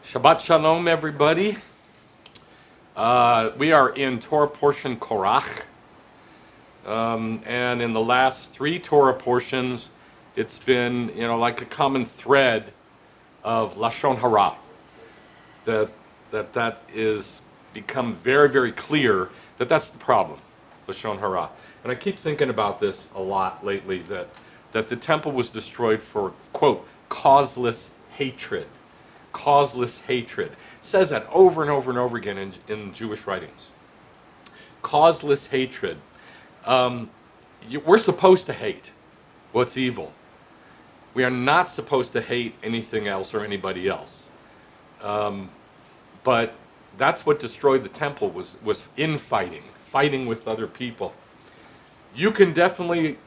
Shabbat Shalom, everybody. We are in Torah portion Korach. And in the last three Torah portions, it's been, like a common thread of lashon hara. That is become very, very clear that that's the problem, lashon hara. And I keep thinking about this a lot lately, that the temple was destroyed for, quote, causeless hatred. Causeless hatred. It says that over and over and over again in Jewish writings. Causeless hatred. We're supposed to hate what's evil. We are not supposed to hate anything else or anybody else. But that's what destroyed the temple was infighting, fighting with other people. You can definitely,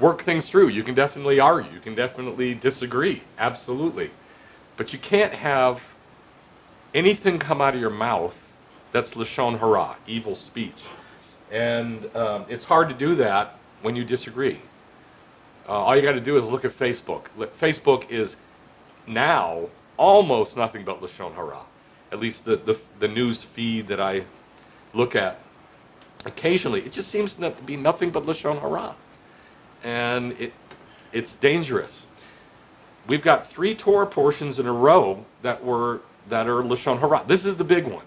work things through. You can definitely argue. You can definitely disagree. Absolutely. But you can't have anything come out of your mouth that's lashon hara, evil speech. And it's hard to do that when you disagree. All you got to do is look at Facebook. Facebook is now almost nothing but lashon hara. At least the news feed that I look at occasionally, it just seems to be nothing but lashon hara. And it's dangerous. We've got three Torah portions in a row that are lashon hara. This is the big one.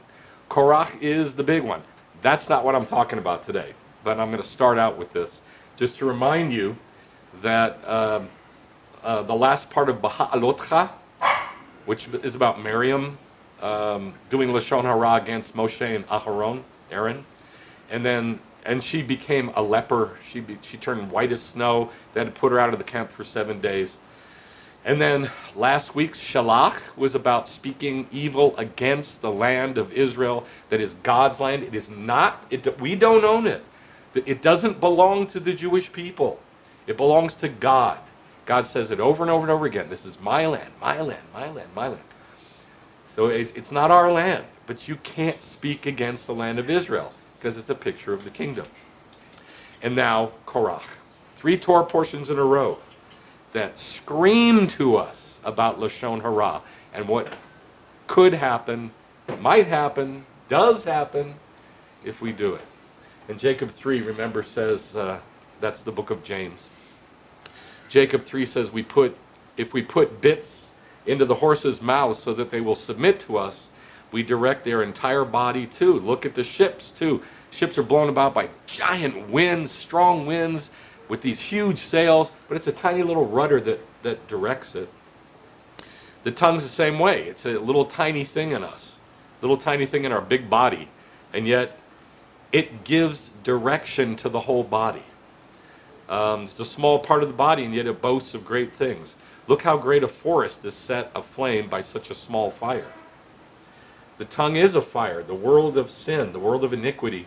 Korach is the big one. That's not what I'm talking about today. But I'm going to start out with this just to remind you that the last part of Baha'alotcha, which is about Miriam doing lashon hara against Moshe and Aaron, and she became a leper. She turned white as snow. They had to put her out of the camp for 7 days. And then last week's Shalach was about speaking evil against the land of Israel, that is God's land. It is not, we don't own it. It doesn't belong to the Jewish people. It belongs to God. God says it over and over and over again. This is my land, my land, my land, my land. So it's not our land, but you can't speak against the land of Israel because it's a picture of the kingdom. And now Korach. 3 Torah portions in a row that scream to us about lashon hara and what could happen, might happen, does happen if we do it. And Jacob 3, remember, says, that's the book of James. Jacob 3 says, if we put bits into the horses' mouths so that they will submit to us, we direct their entire body too. Look at the ships too. Ships are blown about by giant winds, strong winds, with these huge sails, but it's a tiny little rudder that directs it. The tongue's the same way. It's a little tiny thing in us, little tiny thing in our big body, and yet it gives direction to the whole body. It's a small part of the body, and yet it boasts of great things. Look how great a forest is set aflame by such a small fire. The tongue is a fire, the world of sin, the world of iniquity.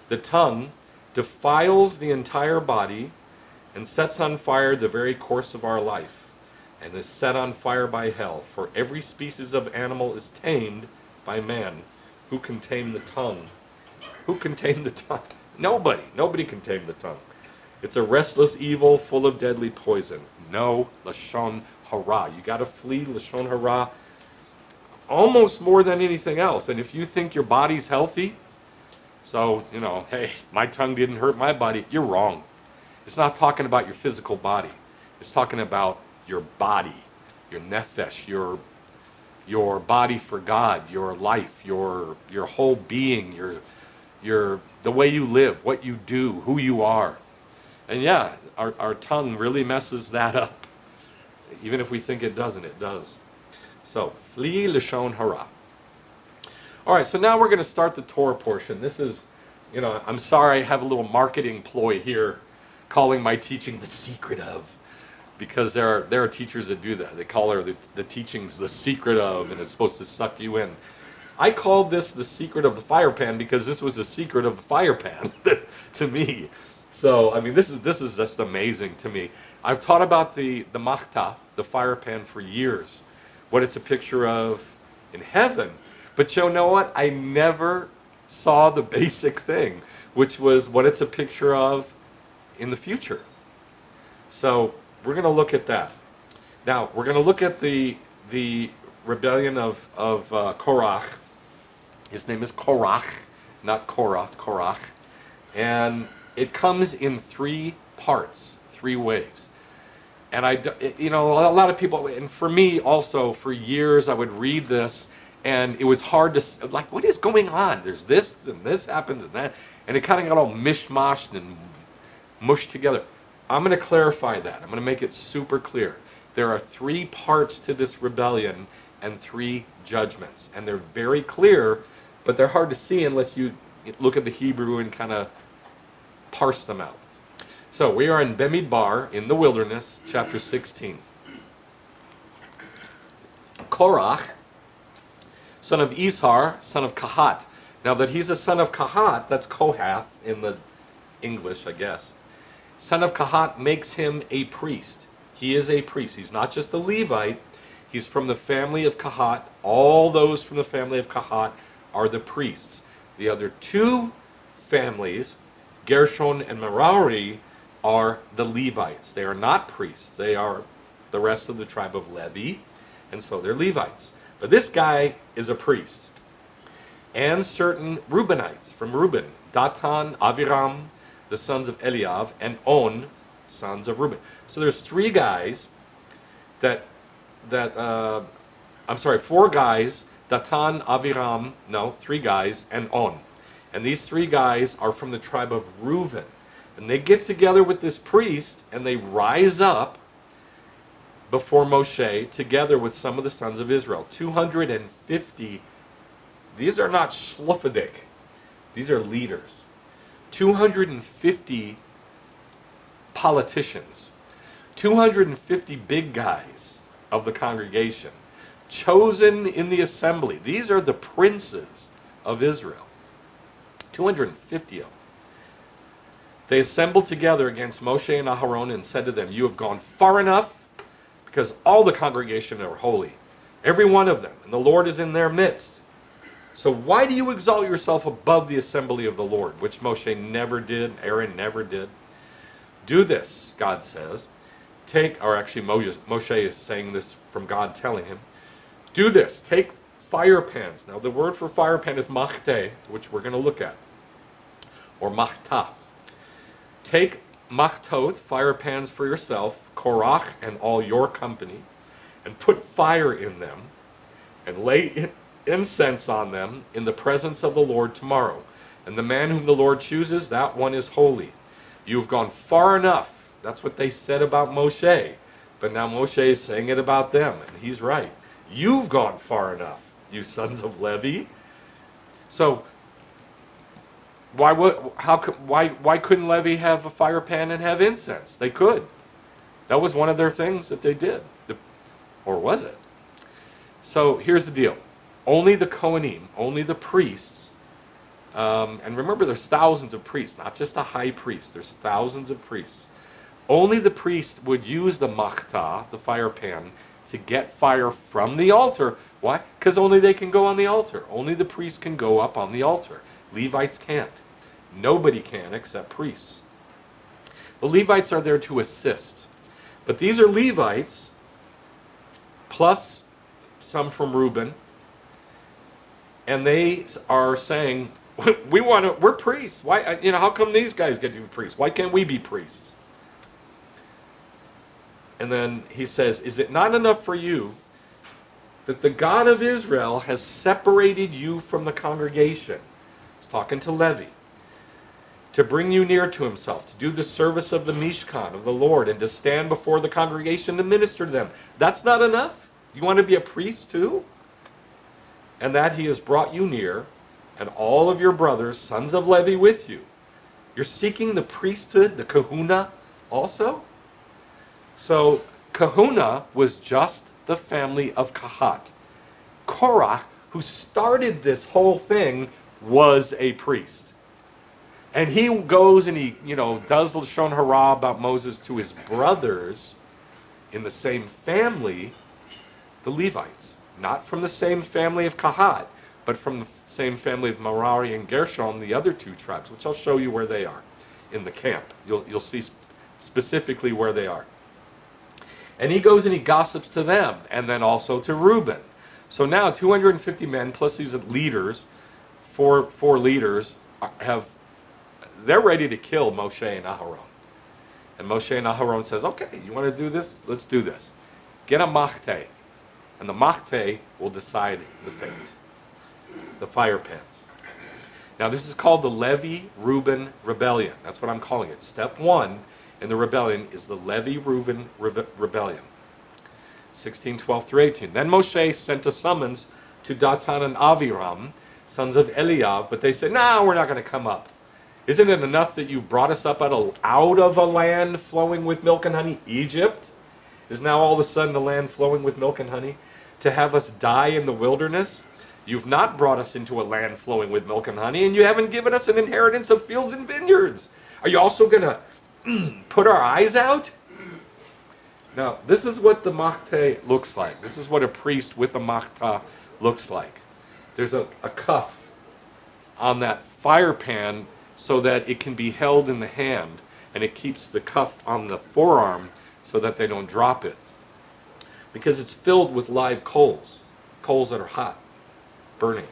The tongue defiles the entire body and sets on fire the very course of our life, and is set on fire by hell. For every species of animal is tamed by man. Who can tame the tongue? Who can tame the tongue? Nobody. Nobody can tame the tongue. It's a restless evil full of deadly poison. No lashon hara. You got to flee lashon hara almost more than anything else. And if you think your body's healthy, so, hey, my tongue didn't hurt my body, you're wrong. It's not talking about your physical body. It's talking about your body, your nefesh, your body for God, your life, your whole being, the way you live, what you do, who you are. And yeah, our tongue really messes that up. Even if we think it doesn't, it does. So, flee lashon hara. All right, so now we're going to start the Torah portion. This is, I'm sorry I have a little marketing ploy here, calling my teaching the secret of, because there are teachers that do that. They call the teachings the secret of, and it's supposed to suck you in. I called this the secret of the firepan because this was the secret of the firepan to me. So, I mean, this is just amazing to me. I've taught about the Machtah, the firepan, for years, what it's a picture of in heaven. But you know what? I never saw the basic thing, which was what it's a picture of in the future. So we're going to look at that. Now, we're going to look at the rebellion of Korach. His name is Korach, not Korah, Korach. And it comes in 3 parts, 3 waves. And a lot of people, and for me also, for years I would read this, and it was hard to, like, what is going on? There's this, and this happens, and that. And it kind of got all mishmashed and mushed together. I'm going to clarify that. I'm going to make it super clear. There are 3 parts to this rebellion and 3 judgments. And they're very clear, but they're hard to see unless you look at the Hebrew and kind of parse them out. So we are in Bemidbar, in the wilderness, chapter 16. Korach, son of Ishar, son of Kahat. Now that he's a son of Kahat, that's Kohath in the English, I guess. Son of Kahat makes him a priest. He is a priest. He's not just a Levite. He's from the family of Kahat. All those from the family of Kahat are the priests. The other 2 families, Gershon and Merari, are the Levites. They are not priests. They are the rest of the tribe of Levi, and so they're Levites. But this guy is a priest. And certain Reubenites from Reuben, Datan, Aviram, the sons of Eliav, and On, sons of Reuben. So there's 3 guys 4 guys, Datan, Aviram, 3 guys, and On. And these 3 guys are from the tribe of Reuben. And they get together with this priest, and they rise up before Moshe, together with some of the sons of Israel. 250. These are not shlufadik. These are leaders. 250 politicians. 250 big guys of the congregation, chosen in the assembly. These are the princes of Israel. 250 of them. They assembled together against Moshe and Aharon and said to them, "You have gone far enough, because all the congregation are holy, every one of them, and the Lord is in their midst. So why do you exalt yourself above the assembly of the Lord?" Which Moshe never did, Aaron never did. "Do this," God says. Moshe is saying this from God telling him. "Do this, take firepans." Now the word for firepan is Machtah, which we're going to look at, or Machtah. "Take machtot, firepans for yourself, Korach and all your company, and put fire in them, and lay incense on them in the presence of the Lord tomorrow. And the man whom the Lord chooses, that one is holy. You have gone far enough." That's what they said about Moshe. But now Moshe is saying it about them, and he's right. You've gone far enough, you sons of Levi. So why couldn't Levi have a firepan and have incense? They could. That was one of their things that they did. Or was it? So here's the deal. Only the Kohanim, only the priests, and remember there's thousands of priests, not just a high priest, there's thousands of priests. Only the priest would use the Machtah, the firepan, to get fire from the altar. Why? Because only they can go on the altar. Only the priest can go up on the altar. Levites can't. Nobody can except priests. The Levites are there to assist. But these are Levites, plus some from Reuben, and they are saying, we're priests. Why? How come these guys get to be priests? Why can't we be priests? And then he says, "Is it not enough for you that the God of Israel has separated you from the congregation?" He's talking to Levi. "To bring you near to himself, to do the service of the Mishkan of the Lord, and to stand before the congregation to minister to them. That's not enough? You want to be a priest too? And that he has brought you near, and all of your brothers, sons of Levi, with you. You're seeking the priesthood, the kahuna, also?" So kahuna was just the family of Kahat. Korah, who started this whole thing, was a priest. And he goes and he, does lashon hara about Moses to his brothers in the same family, the Levites. Not from the same family of Kahat, but from the same family of Merari and Gershon, the other 2 tribes, which I'll show you where they are in the camp. You'll see specifically where they are. And he goes and he gossips to them, and then also to Reuben. So now 250 men plus these leaders, four leaders, they're ready to kill Moshe and Aharon. And Moshe and Aharon says, okay, you want to do this? Let's do this. Get a Machtah. And the Machtah will decide the fate. The Firepan. Now this is called the Levi-Reuben rebellion. That's what I'm calling it. Step 1 in the rebellion is the Levi-Reuben rebellion. 16:12 through 18. Then Moshe sent a summons to Datan and Aviram, sons of Eliav, but they said, no, we're not going to come up. Isn't it enough that you've brought us up out of a land flowing with milk and honey? Egypt is now all of a sudden a land flowing with milk and honey. To have us die in the wilderness? You've not brought us into a land flowing with milk and honey, and you haven't given us an inheritance of fields and vineyards. Are you also going to put our eyes out? Now, this is what the Machtah looks like. This is what a priest with a Machtah looks like. There's a cuff on that firepan so that it can be held in the hand, and it keeps the cuff on the forearm so that they don't drop it. Because it's filled with live coals that are hot, burning.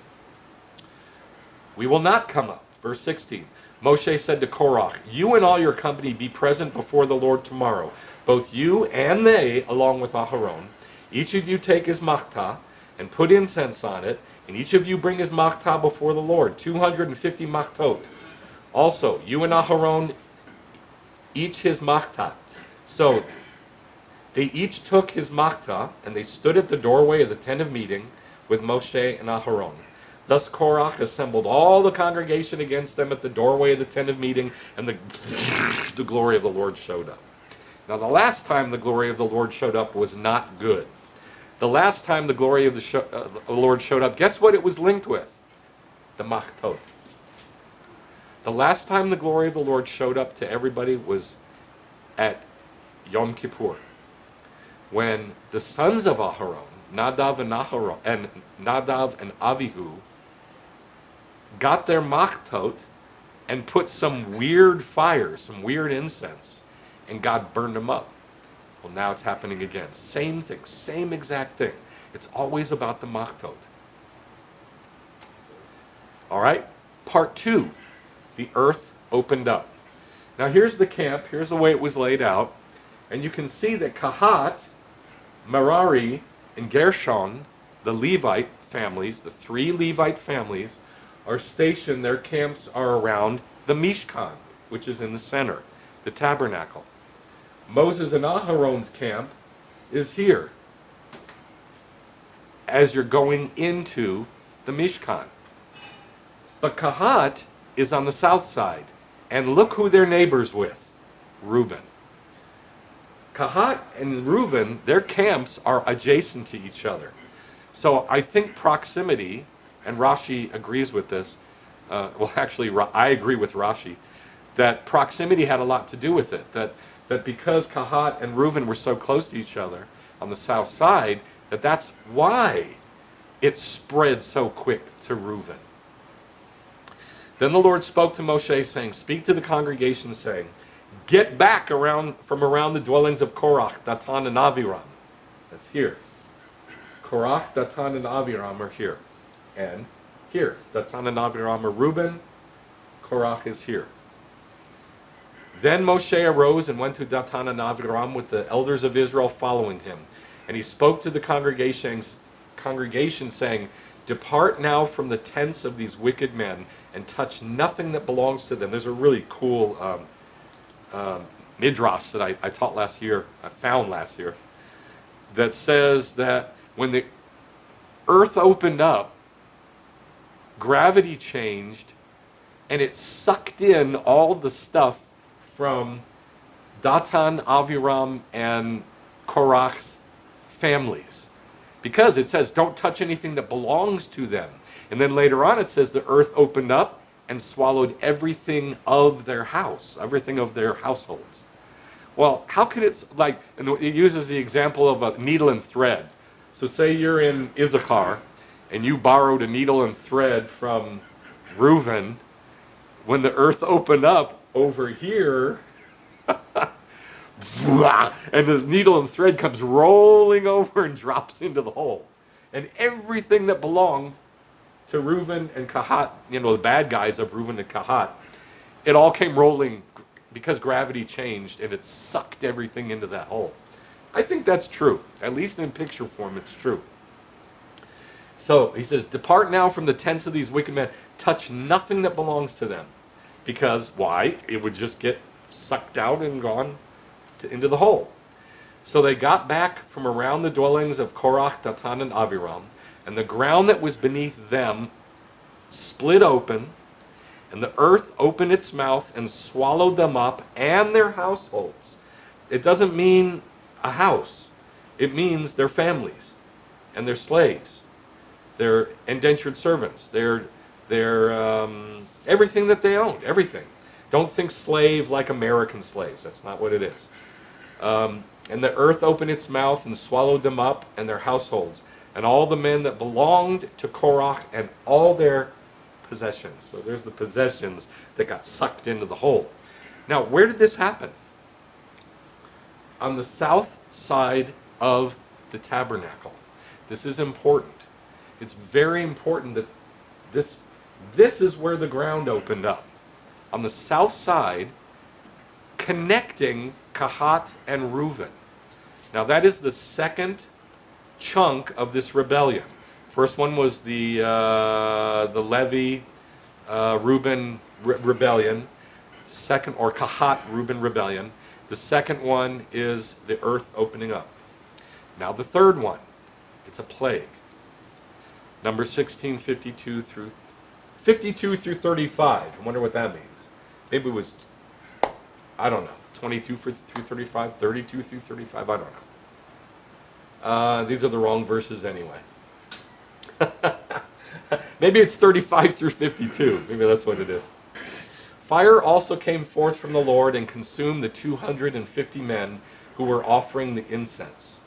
We will not come up. Verse 16. Moshe said to Korah, you and all your company be present before the Lord tomorrow, both you and they, along with Aharon. Each of you take his Machtah and put incense on it, and each of you bring his Machtah before the Lord, 250 machtot. Also, you and Aharon, each his Machtah. So, they each took his Machtah, and they stood at the doorway of the tent of meeting with Moshe and Aharon. Thus Korach assembled all the congregation against them at the doorway of the tent of meeting, and the glory of the Lord showed up. Now, the last time the glory of the Lord showed up was not good. The last time the glory of the Lord showed up, guess what it was linked with? The machtot. The last time the glory of the Lord showed up to everybody was at Yom Kippur, when the sons of Aharon, Nadav and Avihu, got their machtot and put some weird fire, some weird incense, and God burned them up. Well, now it's happening again. Same thing, same exact thing. It's always about the machtot. All right, part 2, the earth opened up. Now here's the camp, here's the way it was laid out, and you can see that Kahat, Merari, and Gershon, the Levite families, the 3 Levite families, are stationed, their camps are around the Mishkan, which is in the center, the tabernacle. Moses and Aharon's camp is here, as you're going into the Mishkan. But Kahat is on the south side, and look who they're neighbors with, Reuben. Kahat and Reuben, their camps are adjacent to each other. So I think proximity, and Rashi agrees with this, well actually I agree with Rashi, that proximity had a lot to do with it, that because Kahat and Reuben were so close to each other on the south side, that's why it spread so quick to Reuben. Then the Lord spoke to Moshe, saying, speak to the congregation, saying, get back from around the dwellings of Korach, Datan, and Aviram. That's here. Korach, Datan, and Aviram are here. And here, Datan and Aviram are Reuben, Korach is here. Then Moshe arose and went to Datan and Aviram with the elders of Israel following him. And he spoke to the congregation saying, depart now from the tents of these wicked men and touch nothing that belongs to them. There's a really cool midrash that I taught last year, I found last year, that says that when the earth opened up, gravity changed, and it sucked in all the stuff from Datan, Aviram, and Korach's families. Because it says, don't touch anything that belongs to them. And then later on it says the earth opened up and swallowed everything of their house, everything of their households. Well, how could it, like, and it uses the example of a needle and thread. So say you're in Issachar, and you borrowed a needle and thread from Reuven. When the earth opened up over here, and the needle and thread comes rolling over and drops into the hole. and everything that belonged to Reuben and Kahat, the bad guys of Reuben and Kahat, it all came rolling because gravity changed and it sucked everything into that hole. I think that's true. At least in picture form, it's true. So he says, depart now from the tents of these wicked men. Touch nothing that belongs to them. Because, why? It would just get sucked out and gone into the hole. So they got back from around the dwellings of Korach, Datan, and Abiram, and the ground that was beneath them split open, and the earth opened its mouth and swallowed them up and their households. It doesn't mean a house. It means their families and their slaves, their indentured servants, their everything that they owned, everything. Don't think slave like American slaves. That's not what it is. And the earth opened its mouth and swallowed them up and their households, and all the men that belonged to Korach and all their possessions. So there's the possessions that got sucked into the hole. Now, where did this happen? On the south side of the tabernacle. This is important. It's very important that this is where the ground opened up. On the south side, connecting Kahat and Reuben. Now that is the second chunk of this rebellion. First one was the Levi Reuben rebellion. Second, or Kahat Reuben rebellion. The second one is the earth opening up. Now the third one, it's a plague. Numbers 16, 52 through 35. I wonder what that means. Maybe it was, I don't know, 22 through 35, 32 through 35, I don't know. These are the wrong verses anyway. Maybe it's 35 through 52. Maybe that's what it is. Fire also came forth from the Lord and consumed the 250 men who were offering the incense.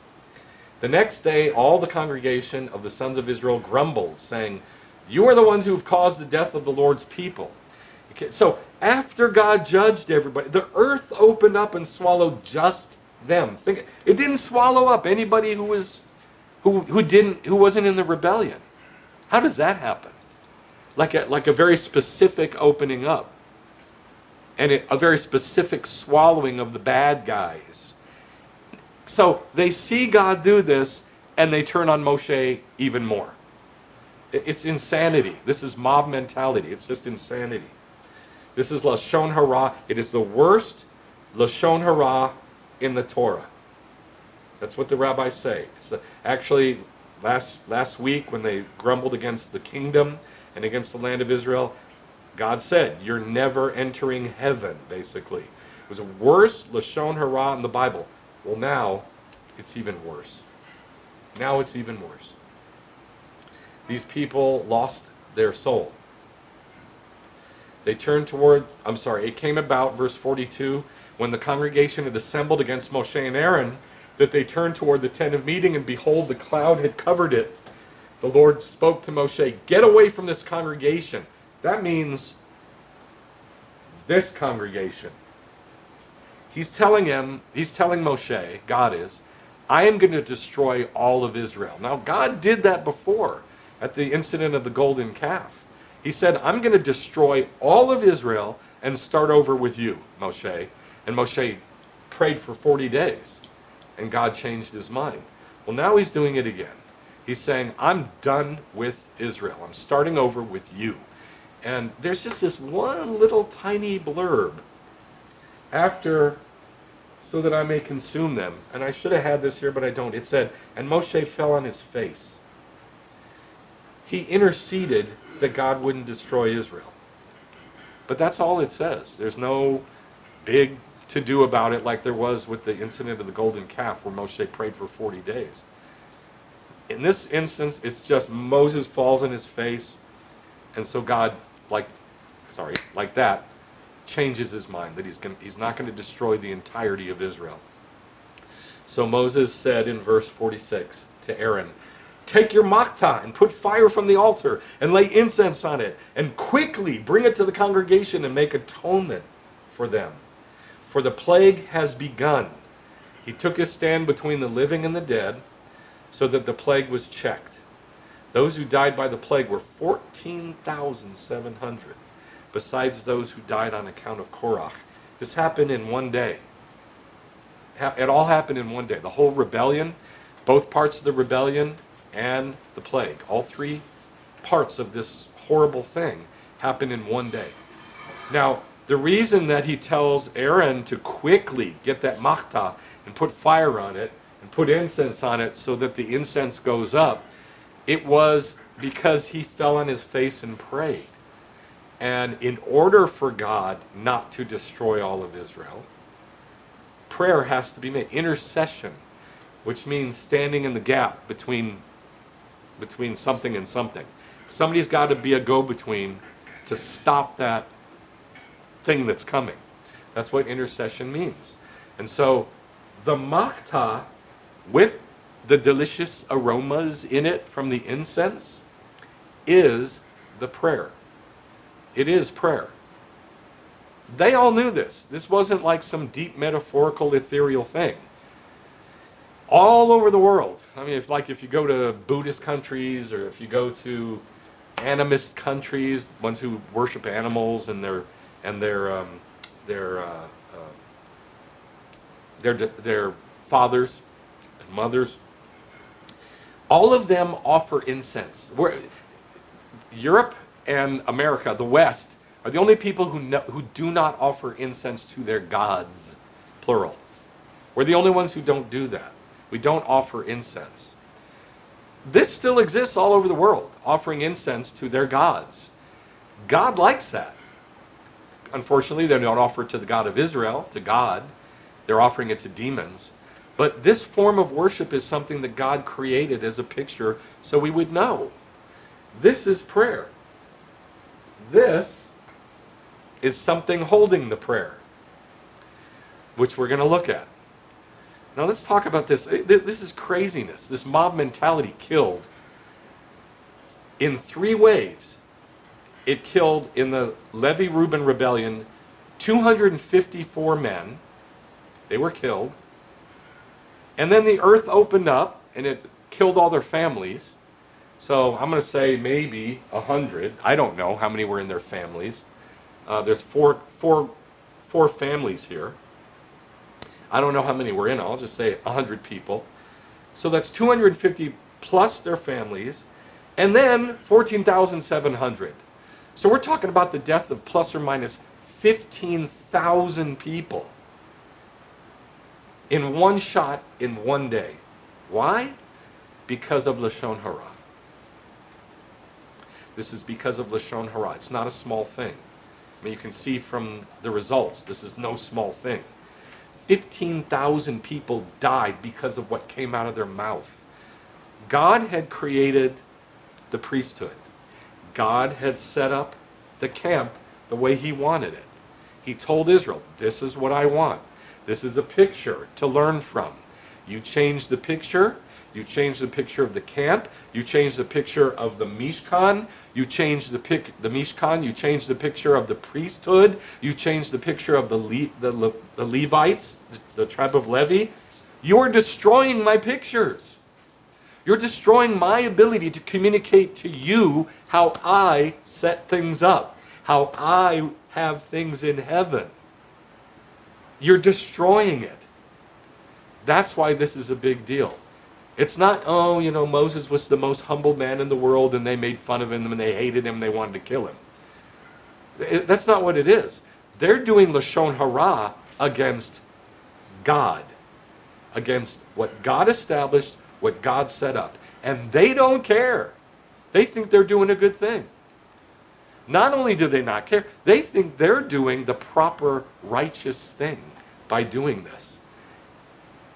The next day, all the congregation of the sons of Israel grumbled, saying, "You are the ones who have caused the death of the Lord's people." Okay, so after God judged everybody, the earth opened up and swallowed just them. It didn't swallow up anybody who wasn't in the rebellion. How does that happen? Like a very specific opening up, and a very specific swallowing of the bad guys. So they see God do this, and they turn on Moshe even more. It's insanity. This is mob mentality. It's just insanity. This is lashon hara. It is the worst lashon hara in the Torah. That's what the rabbis say. Actually, last week when they grumbled against the kingdom and against the land of Israel, God said, "You're never entering heaven," basically. It was the worst lashon hara in the Bible. Well, now it's even worse. Now it's even worse. These people lost their soul. They turned toward, it came about, verse 42, when the congregation had assembled against Moshe and Aaron, that they turned toward the tent of meeting, and behold, the cloud had covered it. The Lord spoke to Moshe, "Get away from this congregation." That means this congregation. He's telling Moshe, God is, "I am going to destroy all of Israel." Now, God did that before at the incident of the golden calf. He said, "I'm going to destroy all of Israel and start over with you, Moshe." And Moshe prayed for 40 days, and God changed his mind. Well, now he's doing it again. He's saying, "I'm done with Israel. I'm starting over with you." And there's just this one little tiny blurb after, "so that I may consume them." And I should have had this here, but I don't. It said, "And Moshe fell on his face." He interceded that God wouldn't destroy Israel. But that's all it says. There's no big to-do about it like there was with the incident of the golden calf where Moshe prayed for 40 days. In this instance, it's just Moses falls on his face, and so God, like that, changes his mind, that he's not going to destroy the entirety of Israel. So Moses said in verse 46 to Aaron, "Take your Machtah and put fire from the altar and lay incense on it, and quickly bring it to the congregation and make atonement for them. For the plague has begun." He took his stand between the living and the dead so that the plague was checked. Those who died by the plague were 14,700, besides those who died on account of Korah. This happened in one day. It all happened in one day. The whole rebellion, both parts of the rebellion and the plague, all three parts of this horrible thing happened in one day. Now, the reason that he tells Aaron to quickly get that Machtah and put fire on it and put incense on it so that the incense goes up, it was because he fell on his face and prayed. And in order for God not to destroy all of Israel, prayer has to be made. Intercession, which means standing in the gap between something and something. Somebody's got to be a go-between to stop that thing that's coming. That's what intercession means. And so the Machtah, with the delicious aromas in it from the incense, is the prayer. It is prayer. They all knew this. This wasn't like some deep metaphorical ethereal thing. All over the world. I mean, if you go to Buddhist countries, or if you go to animist countries, ones who worship animals and their fathers and mothers, all of them offer incense. Europe and America, the West, are the only people who do not offer incense to their gods, plural. We're the only ones who don't do that. We don't offer incense. This still exists all over the world, offering incense to their gods. God likes that. Unfortunately, they don't offer it to the God of Israel, to God. They're offering it to demons. But this form of worship is something that God created as a picture so we would know. This is prayer. This is something holding the prayer, which we're going to look at. Now let's talk about this. This is craziness. This mob mentality killed in 3 waves. It killed in the Levi-Reuben rebellion 254 men. They were killed. And then the earth opened up and it killed all their families. So I'm going to say maybe 100. I don't know how many were in their families. There's four families here. I don't know how many were in. I'll just say 100 people. So that's 250 plus their families. And then 14,700. So we're talking about the death of plus or minus 15,000 people in one shot in one day. Why? Because of lashon hara. This is because of lashon hara. It's not a small thing. I mean, you can see from the results, this is no small thing. 15,000 people died because of what came out of their mouth. God had created the priesthood. God had set up the camp the way he wanted it. He told Israel, this is what I want. This is a picture to learn from. You change the picture, you change the picture of the camp, you change the picture of the Mishkan, you change the Mishkan, you change the picture of the priesthood, you change the picture of the Levites, the tribe of Levi. You're destroying my pictures. You're destroying my ability to communicate to you how I set things up, how I have things in heaven. You're destroying it. That's why this is a big deal. It's not, Moses was the most humble man in the world and they made fun of him and they hated him and they wanted to kill him. That's not what it is. They're doing lashon hara against God, against what God established, what God set up. And they don't care. They think they're doing a good thing. Not only do they not care, they think they're doing the proper righteous thing by doing this.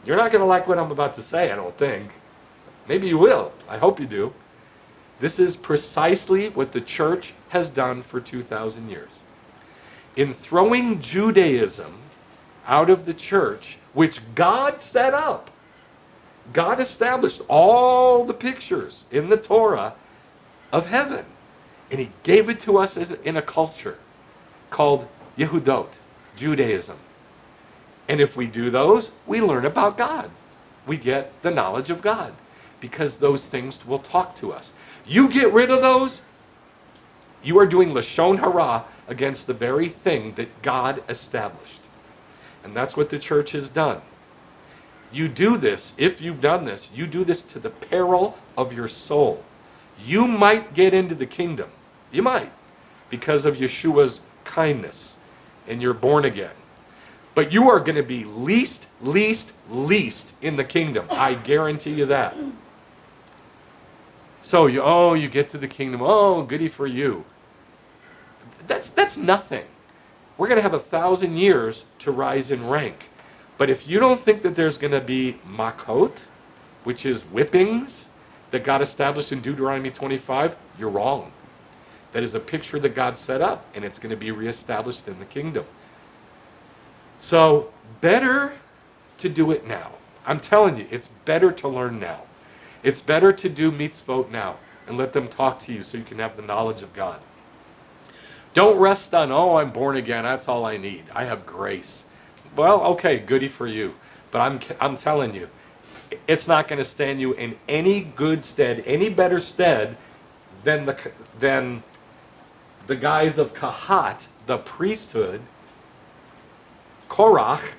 You're not going to like what I'm about to say, I don't think. Maybe you will. I hope you do. This is precisely what the church has done for 2,000 years. In throwing Judaism out of the church, which God set up, God established all the pictures in the Torah of heaven. And he gave it to us in a culture called Yehudot, Judaism. And if we do those, we learn about God. We get the knowledge of God because those things will talk to us. You get rid of those, you are doing lashon hara against the very thing that God established. And that's what the church has done. You do this, if you've done this, you do this to the peril of your soul. You might get into the kingdom. You might, because of Yeshua's kindness, and you're born again. But you are going to be least in the kingdom. I guarantee you that. So you get to the kingdom. Oh, goody for you. That's nothing. We're going to have 1,000 years to rise in rank. But if you don't think that there's going to be machtot, which is whippings, that God established in Deuteronomy 25, you're wrong. That is a picture that God set up, and it's going to be reestablished in the kingdom. So, better to do it now. I'm telling you, it's better to learn now. It's better to do mitzvot now, and let them talk to you so you can have the knowledge of God. Don't rest on, I'm born again, that's all I need. I have grace. Well, okay, goody for you. But I'm telling you, it's not going to stand you in any good stead, any better stead than the guys of Kahat, the priesthood, Korach,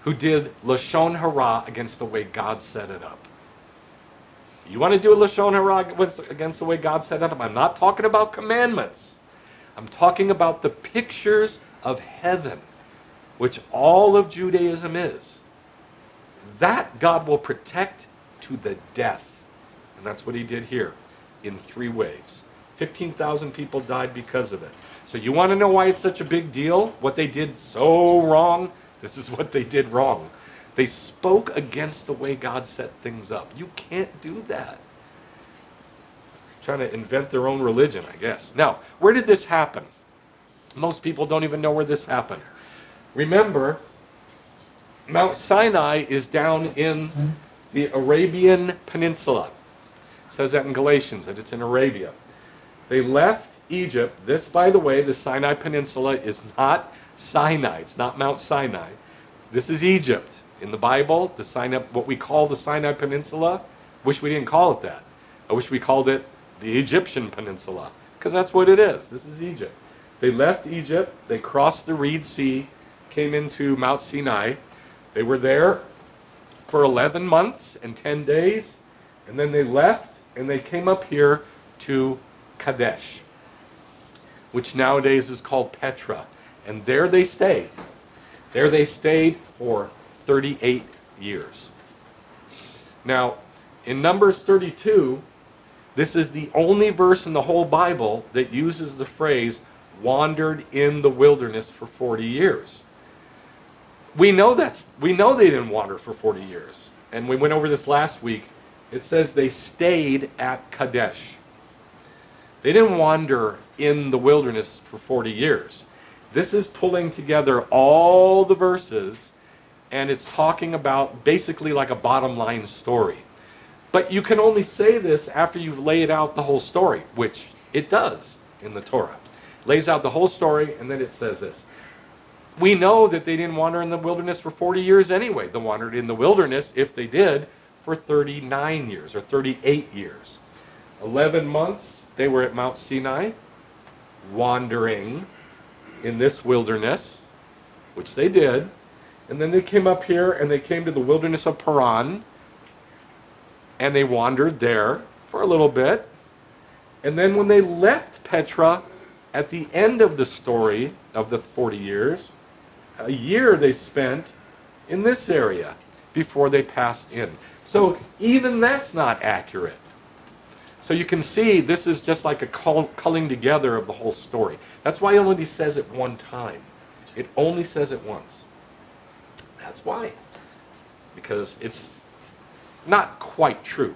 who did lashon hara against the way God set it up. You want to do a lashon hara against the way God set it up? I'm not talking about commandments. I'm talking about the pictures of heaven, which all of Judaism is. That God will protect to the death. And that's what he did here in 3 waves. 15,000 people died because of it. So you want to know why it's such a big deal? What they did so wrong? This is what they did wrong. They spoke against the way God set things up. You can't do that. Trying to invent their own religion, I guess. Now, where did this happen? Most people don't even know where this happened. Remember, Mount Sinai is down in the Arabian Peninsula. It says that in Galatians, that it's in Arabia. They left Egypt. This, by the way, the Sinai Peninsula is not Sinai. It's not Mount Sinai. This is Egypt. In the Bible, the Sinai, what we call the Sinai Peninsula, wish we didn't call it that. I wish we called it the Egyptian Peninsula, because that's what it is. This is Egypt. They left Egypt. They crossed the Reed Sea, came into Mount Sinai. They were there for 11 months and 10 days, and then they left, and they came up here to Kadesh, which nowadays is called Petra. And there they stayed. There they stayed for 38 years. Now, in Numbers 32, this is the only verse in the whole Bible that uses the phrase, wandered in the wilderness for 40 years. We know they didn't wander for 40 years. And we went over this last week. It says they stayed at Kadesh. They didn't wander in the wilderness for 40 years. This is pulling together all the verses, and it's talking about basically like a bottom line story. But you can only say this after you've laid out the whole story, which it does in the Torah. It lays out the whole story, and then it says this. We know that they didn't wander in the wilderness for 40 years anyway. They wandered in the wilderness, if they did, for 39 years or 38 years. 11 months they were at Mount Sinai, wandering in this wilderness, which they did. And then they came up here and they came to the wilderness of Paran, and they wandered there for a little bit. And then when they left Petra, at the end of the story of the 40 years, a year they spent in this area before they passed in. So even that's not accurate. So you can see this is just like a culling together of the whole story. That's why it only says it one time. It only says it once. That's why. Because it's not quite true.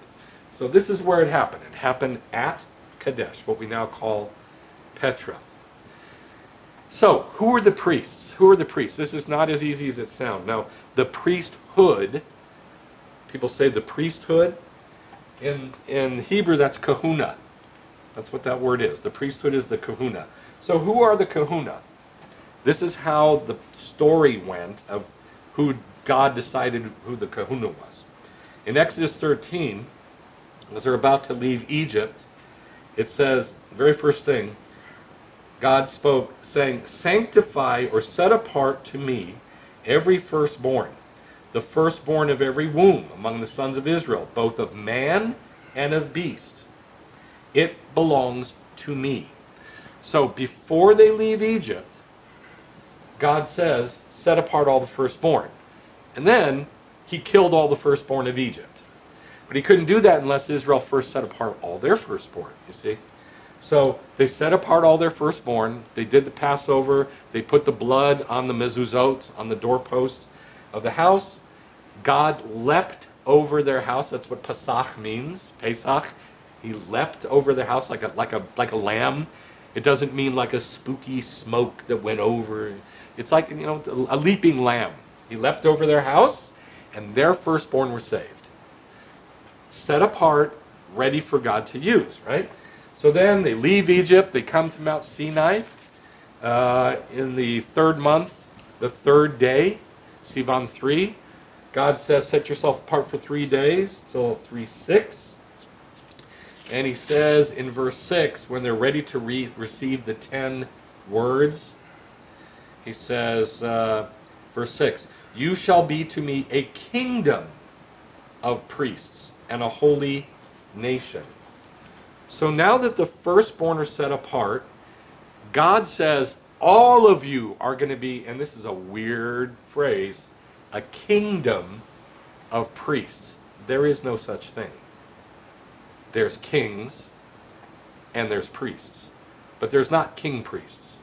So this is where it happened. It happened at Kadesh, what we now call Petra. So, who are the priests? Who are the priests? This is not as easy as it sounds. Now, the priesthood, people say the priesthood. In Hebrew, that's kahuna. That's what that word is. The priesthood is the kahuna. So who are the kahuna? This is how the story went of who God decided who the kahuna was. In Exodus 13, as they're about to leave Egypt, it says, the very first thing, God spoke, saying, sanctify or set apart to me every firstborn, the firstborn of every womb among the sons of Israel, both of man and of beast. It belongs to me. So before they leave Egypt, God says, set apart all the firstborn. And then he killed all the firstborn of Egypt. But he couldn't do that unless Israel first set apart all their firstborn, you see. So they set apart all their firstborn. They did the Passover. They put the blood on the mezuzot, on the doorposts of the house. God leapt over their house. That's what Pesach means. Pesach. He leapt over their house like a lamb. It doesn't mean like a spooky smoke that went over. It's like, a leaping lamb. He leapt over their house, and their firstborn were saved. Set apart, ready for God to use, right? So then they leave Egypt. They come to Mount Sinai in the third month, the third day, Sivan 3. God says, set yourself apart for 3 days, till 3/6. And he says in verse 6, when they're ready to receive the 10 words, he says, verse 6, you shall be to me a kingdom of priests and a holy nation. So now that the firstborn are set apart, God says, all of you are going to be, and this is a weird phrase, a kingdom of priests. There is no such thing. There's kings and there's priests, but there's not king priests.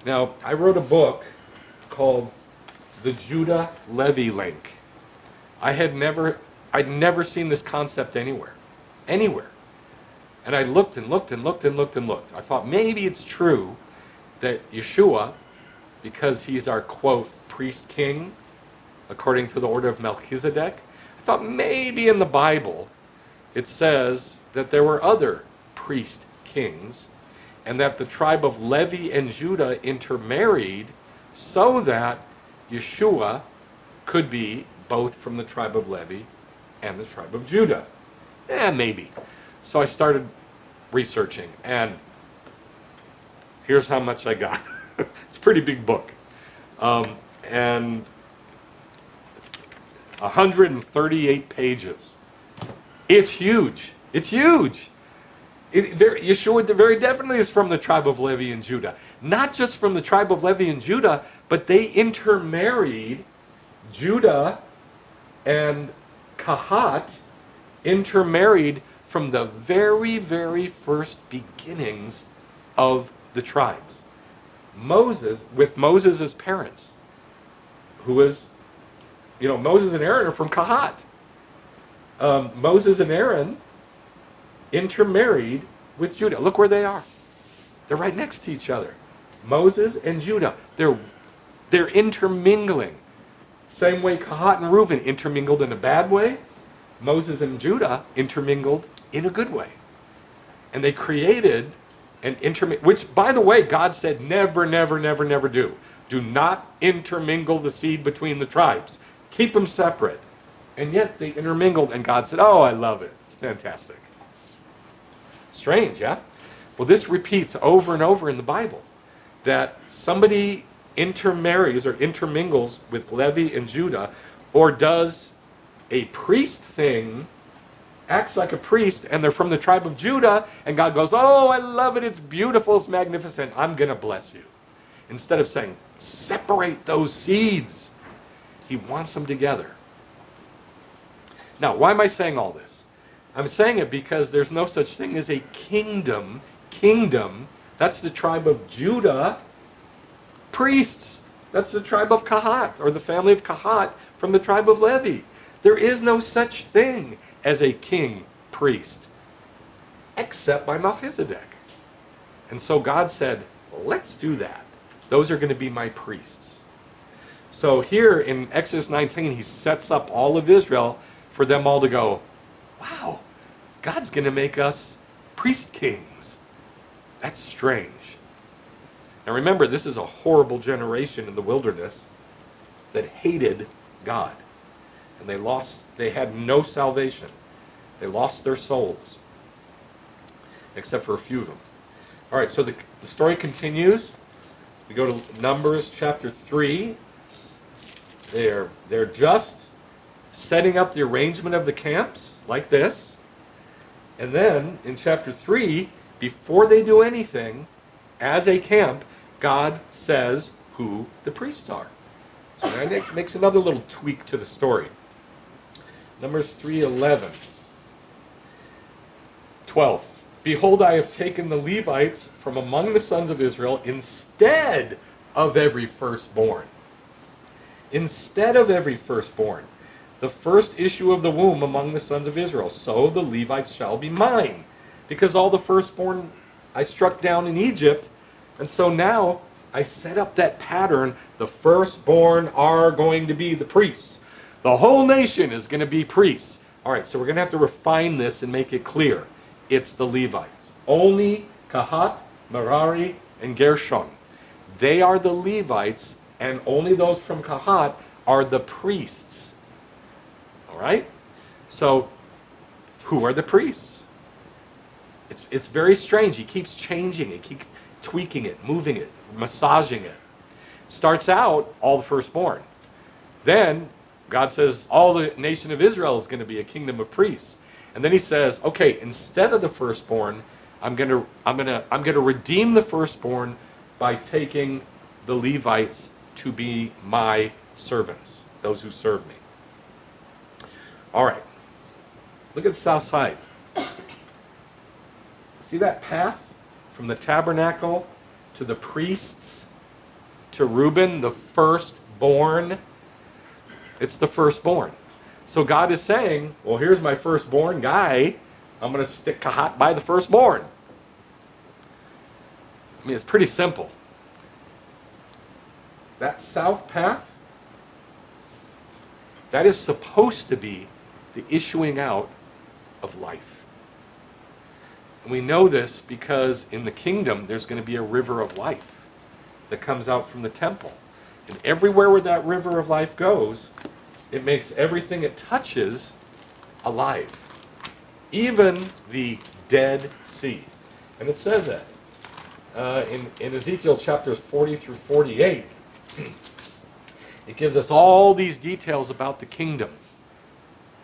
Now, I wrote a book called The Judah-Levi Link. I'd never seen this concept anywhere. And I looked and looked and looked and looked and looked. I thought maybe it's true that Yeshua, because he's our, quote, priest king, according to the order of Melchizedek, I thought maybe in the Bible it says that there were other priest kings and that the tribe of Levi and Judah intermarried so that Yeshua could be both from the tribe of Levi and the tribe of Judah. Maybe. So I started researching, and here's how much I got. It's a pretty big book. And 138 pages. It's huge. It's huge. Yeshua very definitely is from the tribe of Levi and Judah. Not just from the tribe of Levi and Judah, but they intermarried. Judah and Kahat intermarried from the very, very first beginnings of the tribes. With Moses' parents, who is, Moses and Aaron are from Kahat. Moses and Aaron intermarried with Judah. Look where they are. They're right next to each other. Moses and Judah. They're intermingling. Same way Kahat and Reuben intermingled in a bad way, Moses and Judah intermingled in a good way. And they created an which, by the way, God said never, never, never, never do. Do not intermingle the seed between the tribes. Keep them separate. And yet they intermingled, and God said, oh, I love it. It's fantastic. Strange, yeah? Well, this repeats over and over in the Bible, that somebody intermarries or intermingles with Levi and Judah, or does a priest thing, acts like a priest, and they're from the tribe of Judah, and God goes, oh, I love it, it's beautiful, it's magnificent, I'm going to bless you. Instead of saying, separate those seeds, he wants them together. Now, why am I saying all this? I'm saying it because there's no such thing as a kingdom. Kingdom, that's the tribe of Judah. Priests, that's the tribe of Kahat, or the family of Kahat from the tribe of Levi. There is no such thing as a king priest, except by Melchizedek. And so God said, let's do that. Those are going to be my priests. So here in Exodus 19, he sets up all of Israel for them all to go, wow, God's going to make us priest kings. That's strange. Now remember, this is a horrible generation in the wilderness that hated God. And they had no salvation. They lost their souls, except for a few of them. All right, so the story continues. We go to Numbers chapter 3. They're just setting up the arrangement of the camps, like this. And then, in chapter 3, before they do anything, as a camp, God says who the priests are. So that makes another little tweak to the story. Numbers 3:11. 12. Behold, I have taken the Levites from among the sons of Israel instead of every firstborn. Instead of every firstborn. The first issue of the womb among the sons of Israel. So the Levites shall be mine. Because all the firstborn I struck down in Egypt. And so now I set up that pattern. The firstborn are going to be the priests. The whole nation is going to be priests. All right, so we're going to have to refine this and make it clear. It's the Levites. Only Kahat, Merari, and Gershon. They are the Levites, and only those from Kahat are the priests. All right? So, who are the priests? It's very strange. He keeps changing it, keeps tweaking it, moving it, massaging it. Starts out, all the firstborn. Then, God says, all the nation of Israel is going to be a kingdom of priests. And then he says, okay, instead of the firstborn, I'm going to redeem the firstborn by taking the Levites to be my servants, those who serve me. All right. Look at the south side. See that path from the tabernacle to the priests to Reuben, the firstborn? It's the firstborn. So God is saying, well, here's my firstborn guy. I'm going to stick Kahat by the firstborn. I mean, it's pretty simple. That south path, that is supposed to be the issuing out of life. And we know this because in the kingdom, there's going to be a river of life that comes out from the temple. And everywhere where that river of life goes, it makes everything it touches alive. Even the Dead Sea. And it says that in Ezekiel chapters 40 through 48. It gives us all these details about the kingdom.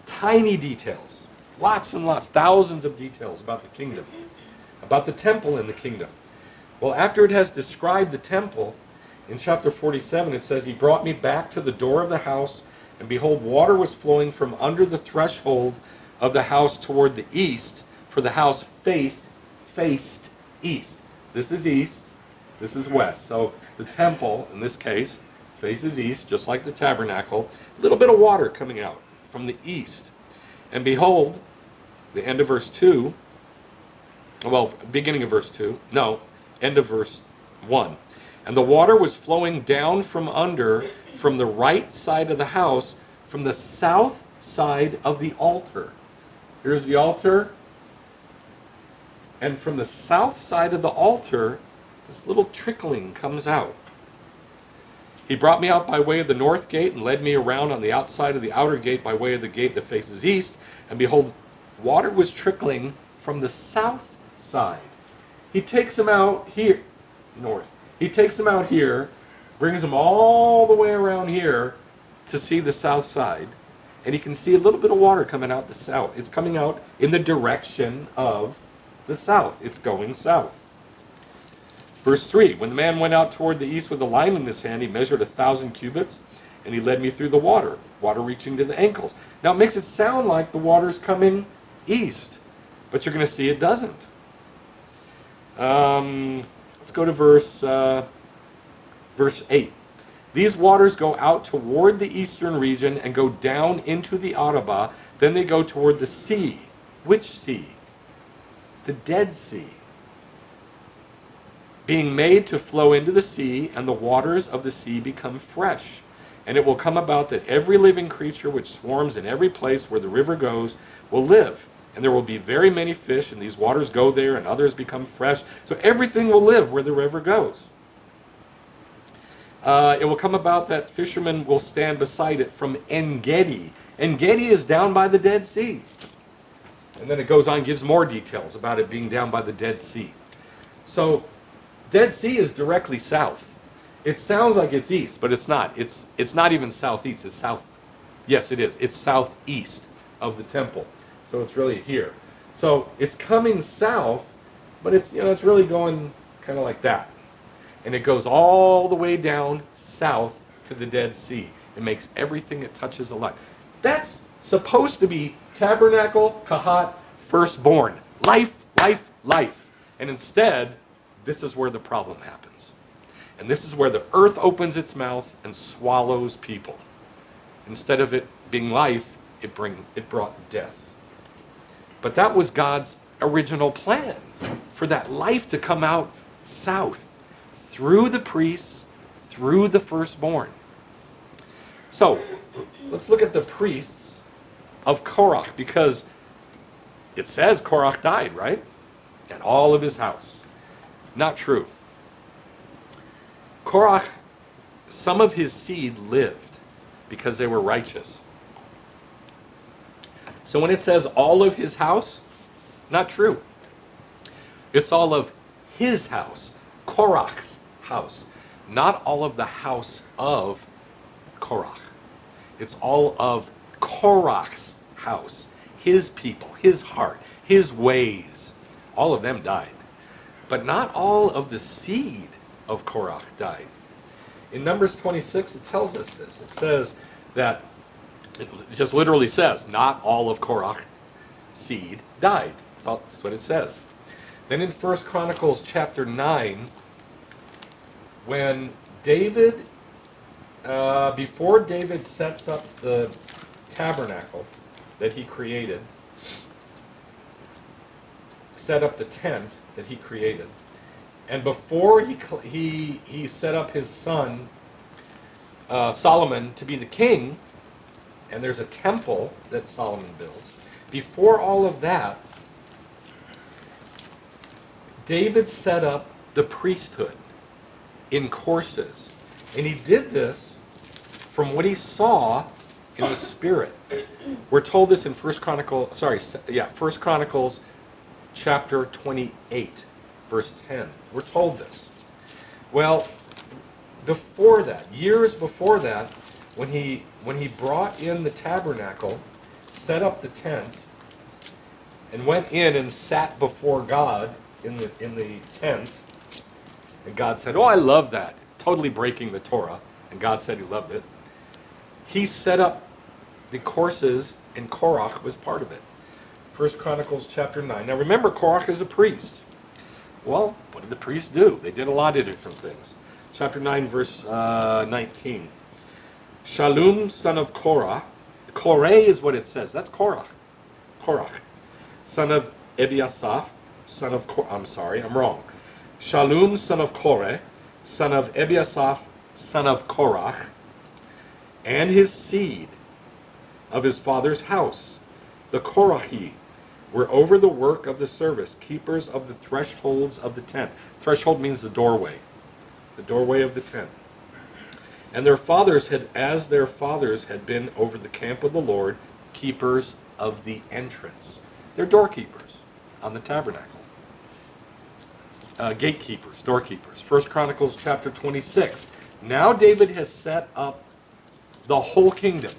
Tiny details. Lots and lots, thousands of details about the kingdom. About the temple in the kingdom. Well, after it has described the temple, in chapter 47 it says, He brought me back to the door of the house, and behold, water was flowing from under the threshold of the house toward the east, for the house faced east. This is east, this is west. So the temple, in this case, faces east, just like the tabernacle. A little bit of water coming out from the east. And behold, the end of verse 2, well, beginning of verse 2, no, end of verse 1. And the water was flowing down from under, from the right side of the house, from the south side of the altar. Here's the altar. And from the south side of the altar, this little trickling comes out. He brought me out by way of the north gate and led me around on the outside of the outer gate by way of the gate that faces east. And behold, water was trickling from the south side. He takes him out here, north. He takes him out here, brings him all the way around here to see the south side. And he can see a little bit of water coming out the south. It's coming out in the direction of the south. It's going south. Verse 3, when the man went out toward the east with a line in his hand, he measured 1,000 cubits, and he led me through the water reaching to the ankles. Now it makes it sound like the water's coming east, but you're going to see it doesn't. Let's go to verse 8. These waters go out toward the eastern region and go down into the Arabah. Then they go toward the sea. Which sea? The Dead Sea. Being made to flow into the sea, and the waters of the sea become fresh. And it will come about that every living creature which swarms in every place where the river goes will live. And there will be very many fish, and these waters go there, and others become fresh. So everything will live where the river goes. It will come about that fishermen will stand beside it from En-Gedi. En-Gedi is down by the Dead Sea. And then it goes on, gives more details about it being down by the Dead Sea. So, Dead Sea is directly south. It sounds like it's east, but it's not. It's not even southeast. It's south. Yes, it is. It's southeast of the temple. So it's really here. So it's coming south, but it's it's really going kind of like that. And it goes all the way down south to the Dead Sea. It makes everything it touches alive. That's supposed to be tabernacle, kahat, firstborn. Life, life, life. And instead, this is where the problem happens. And this is where the earth opens its mouth and swallows people. Instead of it being life, it brought death. But that was God's original plan, for that life to come out south, through the priests, through the firstborn. So, let's look at the priests of Korach, because it says Korach died, right? And all of his house. Not true. Korach, some of his seed lived because they were righteous. So when it says all of his house, not true. It's all of his house, Korach's house, not all of the house of Korach. It's all of Korach's house, his people, his heart, his ways. All of them died. But not all of the seed of Korach died. In Numbers 26, it tells us this. It says that, it just literally says, not all of Korach's seed died. That's what it says. Then in 1 Chronicles chapter 9, when David, before David sets up the tabernacle that he created, set up the tent that he created, and before he set up his son Solomon to be the king, and there's a temple that Solomon builds, before all of that, David set up the priesthood in courses. And he did this from what he saw in the spirit. We're told this in 1 Chronicles chapter 28, verse 10. We're told this. Well, before that, years before that, when he brought in the tabernacle, set up the tent, and went in and sat before God in the tent, and God said, "Oh, I love that." Totally breaking the Torah, and God said he loved it. He set up the courses, and Korach was part of it. 1 Chronicles chapter 9. Now remember, Korach is a priest. Well, what did the priests do? They did a lot of different things. Chapter 9, verse 19. Shalom, son of Korah. Korah is what it says. That's Korach. Korach. Son of Ebiasaph, son of Korah. I'm sorry, I'm wrong. Shalom, son of Korah, son of Ebiasaph, son of Korach, and his seed of his father's house, the Korahi, were over the work of the service, keepers of the thresholds of the tent. Threshold means the doorway of the tent. And their fathers had been over the camp of the Lord, keepers of the entrance. They're doorkeepers on the tabernacle. Gatekeepers, doorkeepers. 1 Chronicles chapter 26. Now David has set up the whole kingdom,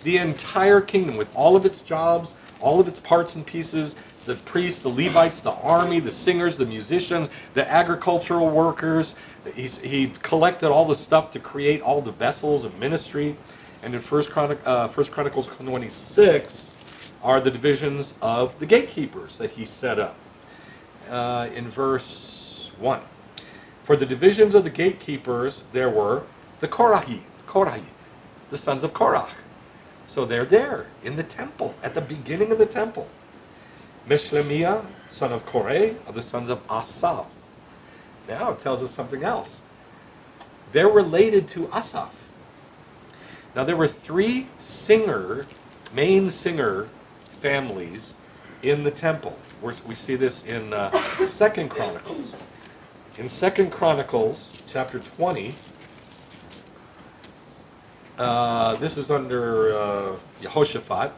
the entire kingdom, with all of its jobs, all of its parts and pieces, the priests, the Levites, the army, the singers, the musicians, the agricultural workers. He collected all the stuff to create all the vessels of ministry. And in 1 Chronicles 26 are the divisions of the gatekeepers that he set up. In verse 1. For the divisions of the gatekeepers, there were the Korahi, the sons of Korah. So they're there in the temple, at the beginning of the temple. Meshlemiah, son of Korah, of the sons of Asaph. Now it tells us something else. They're related to Asaph. Now there were three main singer families in the temple. We see this in 2 Chronicles. In 2 Chronicles chapter 20, this is under Yehoshaphat,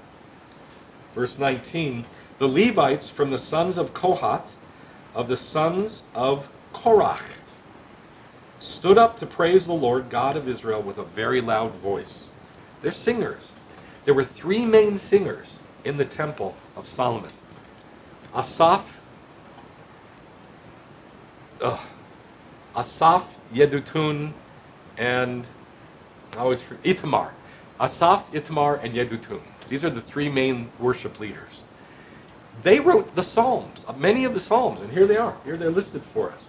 verse 19. The Levites from the sons of Kohath, of the sons of Korach, stood up to praise the Lord God of Israel with a very loud voice. They're singers. There were three main singers in the temple of Solomon. Asaph, Yedutun, and Itamar. Asaph, Itamar, and Yedutun. These are the three main worship leaders. They wrote the Psalms, many of the Psalms, and here they are. Here they're listed for us.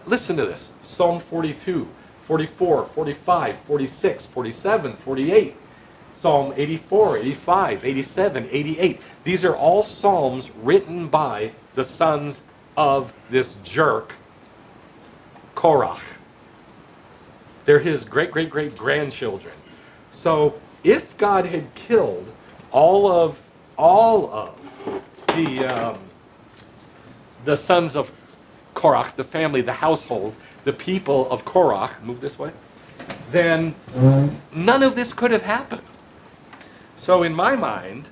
Listen to this. Psalm 42, 44, 45, 46, 47, 48. Psalm 84, 85, 87, 88. These are all psalms written by the sons of this jerk, Korach. They're his great-great-great-grandchildren. So if God had killed all of the sons of Korach, the family, the household, the people of Korach, move this way, then none of this could have happened. So in my mind,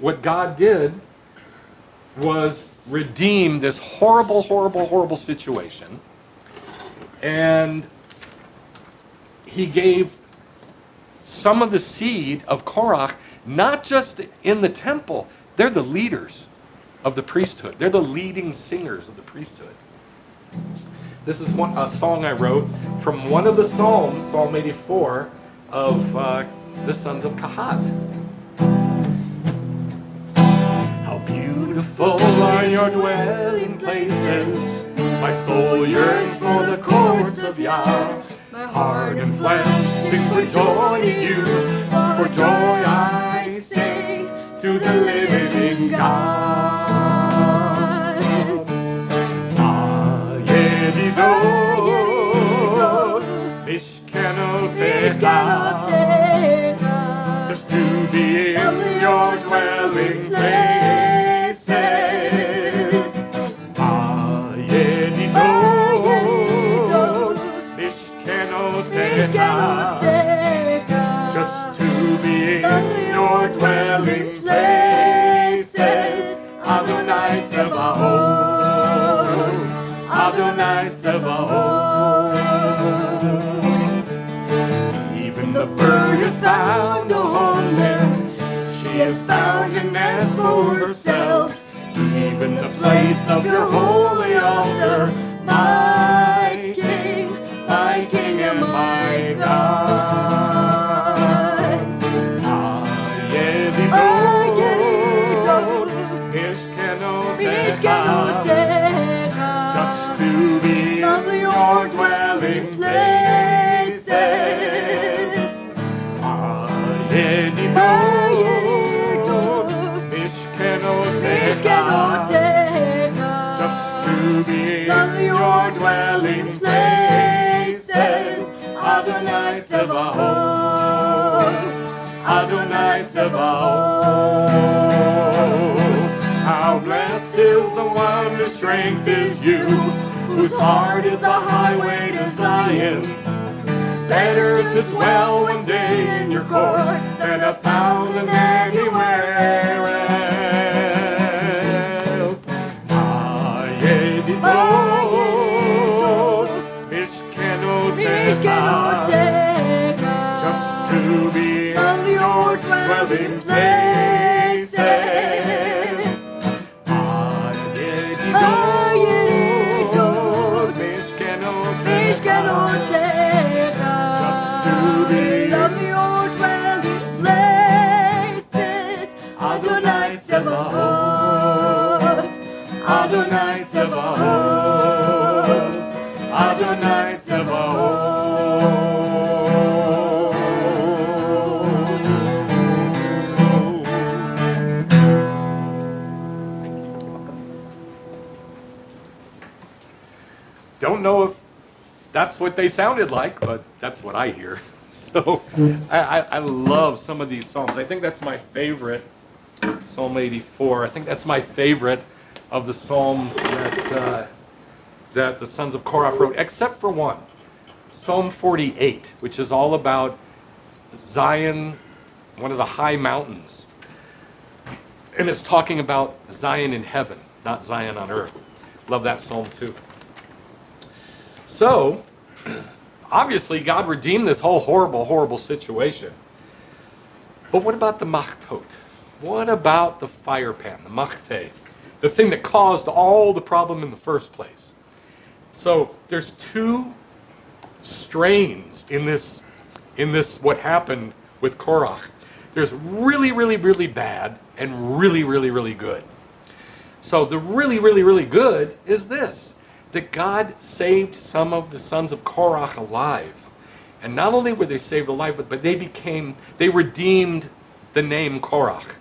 what God did was redeem this horrible, horrible, horrible situation, and he gave some of the seed of Korach, not just in the temple, they're the leaders of the priesthood. They're the leading singers of the priesthood. This is a song I wrote from one of the Psalms, Psalm 84, of the sons of Kohath. How beautiful are your dwelling places. My soul yearns for the courts of Yah. My heart and flesh sing for joy in you. For joy I sing to the living God. Just to be in your dwelling places. Just to be in your dwelling places. Adonai Tzevaot, Adonai Tzevaot. Even the bird has found a home there. She has found a nest for herself. Even the place of your holy altar, my King and my God. Just to be in your dwelling places. Just to be in your dwelling places. Adonai Tzevaot, Adonai Tzevaot. How blessed is the one whose strength is you, whose heart is the highway to Zion. Better to dwell one day in your court than 1,000 anywhere else. Just to be in your dwelling places. Just to be in your dwelling places. Adonai Tzevaot, Adonai Tzevaot, Adonai Tzevaot. Don't know if that's what they sounded like, but that's what I hear. So I love some of these psalms. I think that's my favorite, Psalm 84. I think that's my favorite of the psalms that the sons of Korah wrote, except for one, Psalm 48, which is all about Zion one of the high mountains. And it's talking about Zion in heaven, not Zion on earth. Love that psalm too. So, obviously, God redeemed this whole horrible, horrible situation. But what about the machtot? What about the firepan, the Machtah, the thing that caused all the problem in the first place? So there's two strains in this what happened with Korach. There's really, really, really bad and really, really, really good. So the really, really, really good is this, that God saved some of the sons of Korach alive. And not only were they saved alive, but they redeemed the name Korach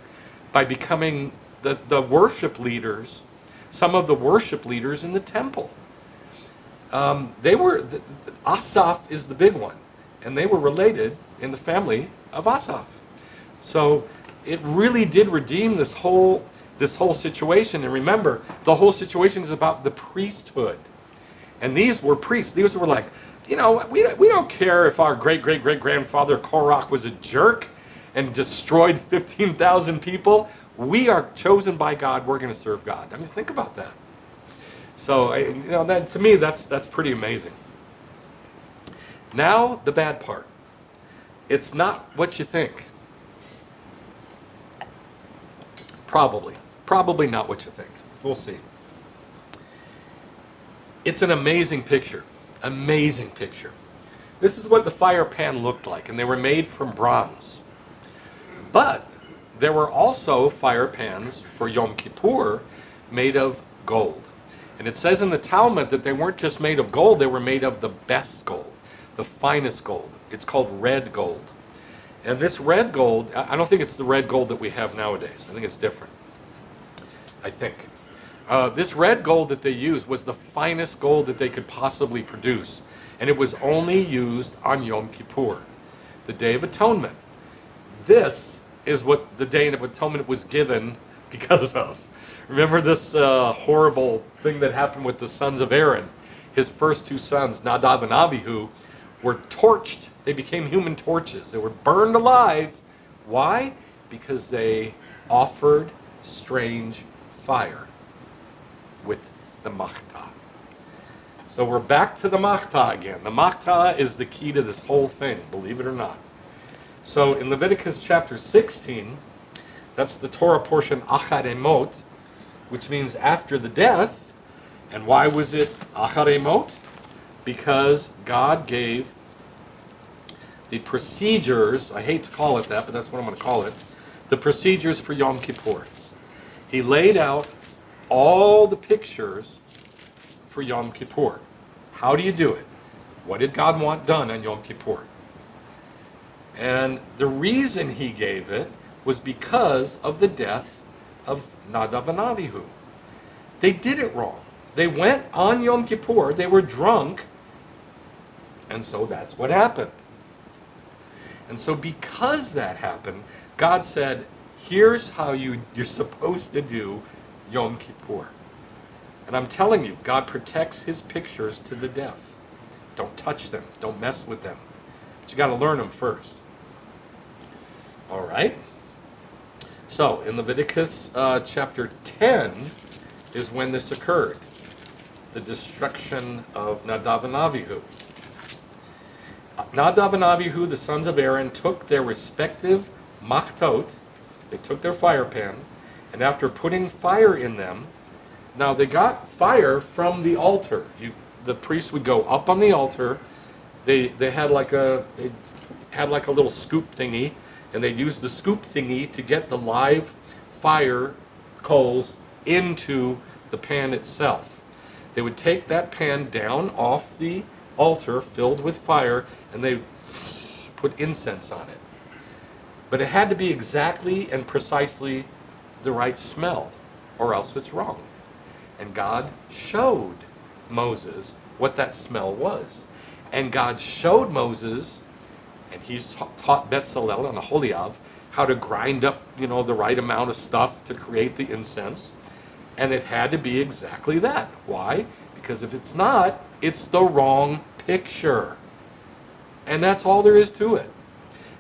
by becoming the worship leaders, some of the worship leaders in the temple. Asaph is the big one, and they were related in the family of Asaph. So it really did redeem this whole situation. And remember, the whole situation is about the priesthood. And these were priests. These were like, we don't care if our great-great-great-grandfather Korach was a jerk and destroyed 15,000 people. We are chosen by God. We're going to serve God. I mean, think about that. So, that, to me, that's pretty amazing. Now, the bad part. It's not what you think. Probably not what you think. We'll see. It's an amazing picture. Amazing picture. This is what the firepan looked like, and they were made from bronze. But there were also firepans for Yom Kippur made of gold. And it says in the Talmud that they weren't just made of gold, they were made of the best gold, the finest gold. It's called red gold. And this red gold, I don't think it's the red gold that we have nowadays. I think it's different. I think. This red gold that they used was the finest gold that they could possibly produce. And it was only used on Yom Kippur, the Day of Atonement. This is what the Day of Atonement was given because of. Remember this horrible thing that happened with the sons of Aaron? His first two sons, Nadab and Abihu, were torched. They became human torches. They were burned alive. Why? Because they offered strange fire with the Machtah. So we're back to the Machtah again. The Machtah is the key to this whole thing, believe it or not. So in Leviticus chapter 16, that's the Torah portion Acharemot, which means after the death. And why was it Acharemot? Because God gave the procedures, I hate to call it that, but that's what I'm going to call it, the procedures for Yom Kippur. He laid out all the pictures for Yom Kippur. How do you do it? What did God want done on Yom Kippur? And the reason he gave it was because of the death of Nadab and Abihu. They did it wrong. They went on Yom Kippur, they were drunk, and so that's what happened. And so because that happened, God said, here's how you're supposed to do Yom Kippur. And I'm telling you, God protects his pictures to the death. Don't touch them. Don't mess with them. But you got to learn them first. All right? So, in Leviticus chapter 10 is when this occurred. The destruction of Nadab and Abihu. Nadab and Abihu, the sons of Aaron, took their respective machtot, they took their firepan, and after putting fire in them, now they got fire from the altar. The priests would go up on the altar. They had like a little scoop thingy, and they'd use the scoop thingy to get the live fire coals into the pan itself. They would take that pan down off the altar filled with fire, and they put incense on it. But it had to be exactly and precisely the right smell, or else it's wrong. And God showed Moses what that smell was. And God showed Moses, and he taught Bezalel and Aholiab how to grind up, the right amount of stuff to create the incense. And it had to be exactly that. Why? Because if it's not, it's the wrong picture. And that's all there is to it.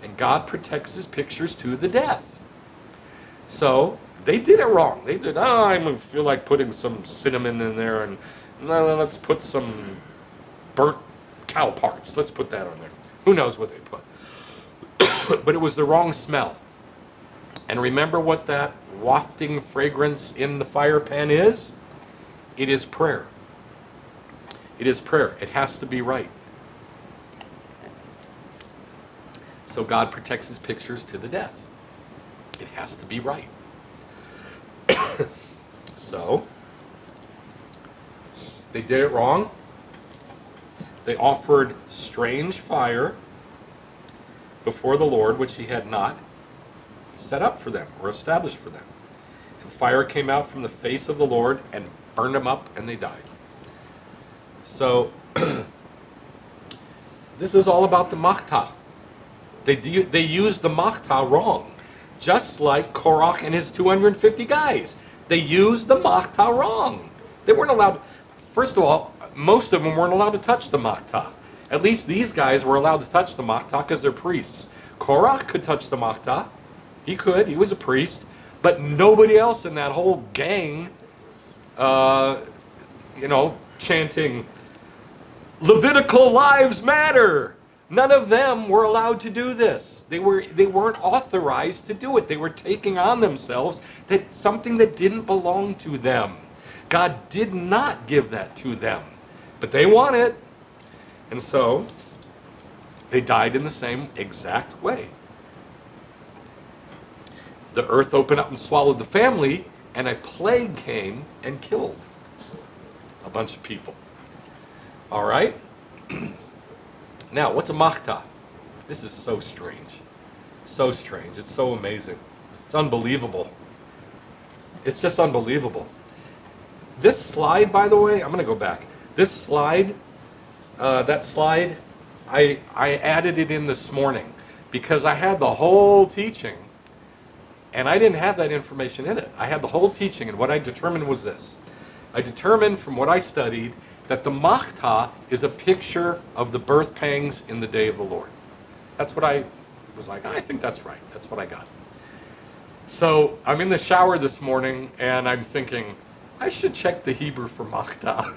And God protects his pictures to the death. So they did it wrong. They did, I feel like putting some cinnamon in there, and let's put some burnt cow parts. Let's put that on there. Who knows what they put. But it was the wrong smell. And remember what that wafting fragrance in the fire pan is? It is prayer. It is prayer. It has to be right. So God protects his pictures to the death. It has to be right. So, they did it wrong. They offered strange fire before the Lord, which he had not set up for them or established for them. And fire came out from the face of the Lord and burned them up, and they died. So, this is all about the Machtah. They used the Machtah wrong. Just like Korach and his 250 guys. They used the Machtah wrong. They weren't allowed, first of all, most of them weren't allowed to touch the Machtah. At least these guys were allowed to touch the Machtah because they're priests. Korach could touch the Machtah. He could. He was a priest. But nobody else in that whole gang, chanting, Levitical lives matter. None of them were allowed to do this. They weren't authorized to do it. They were taking on themselves something that didn't belong to them. God did not give that to them. But they want it. And so, they died in the same exact way. The earth opened up and swallowed the family, and a plague came and killed a bunch of people. All right? Now, what's a Machtah? This is so strange. So strange. It's so amazing. It's unbelievable. It's just unbelievable. This slide, by the way, I'm going to go back. This slide, that slide, I added it in this morning because I had the whole teaching and I didn't have that information in it. I had the whole teaching, and what I determined was this. I determined from what I studied that the Machtah is a picture of the birth pangs in the day of the Lord. That's what I was like, I think that's right. That's what I got. So I'm in the shower this morning, and I'm thinking, I should check the Hebrew for Machtah,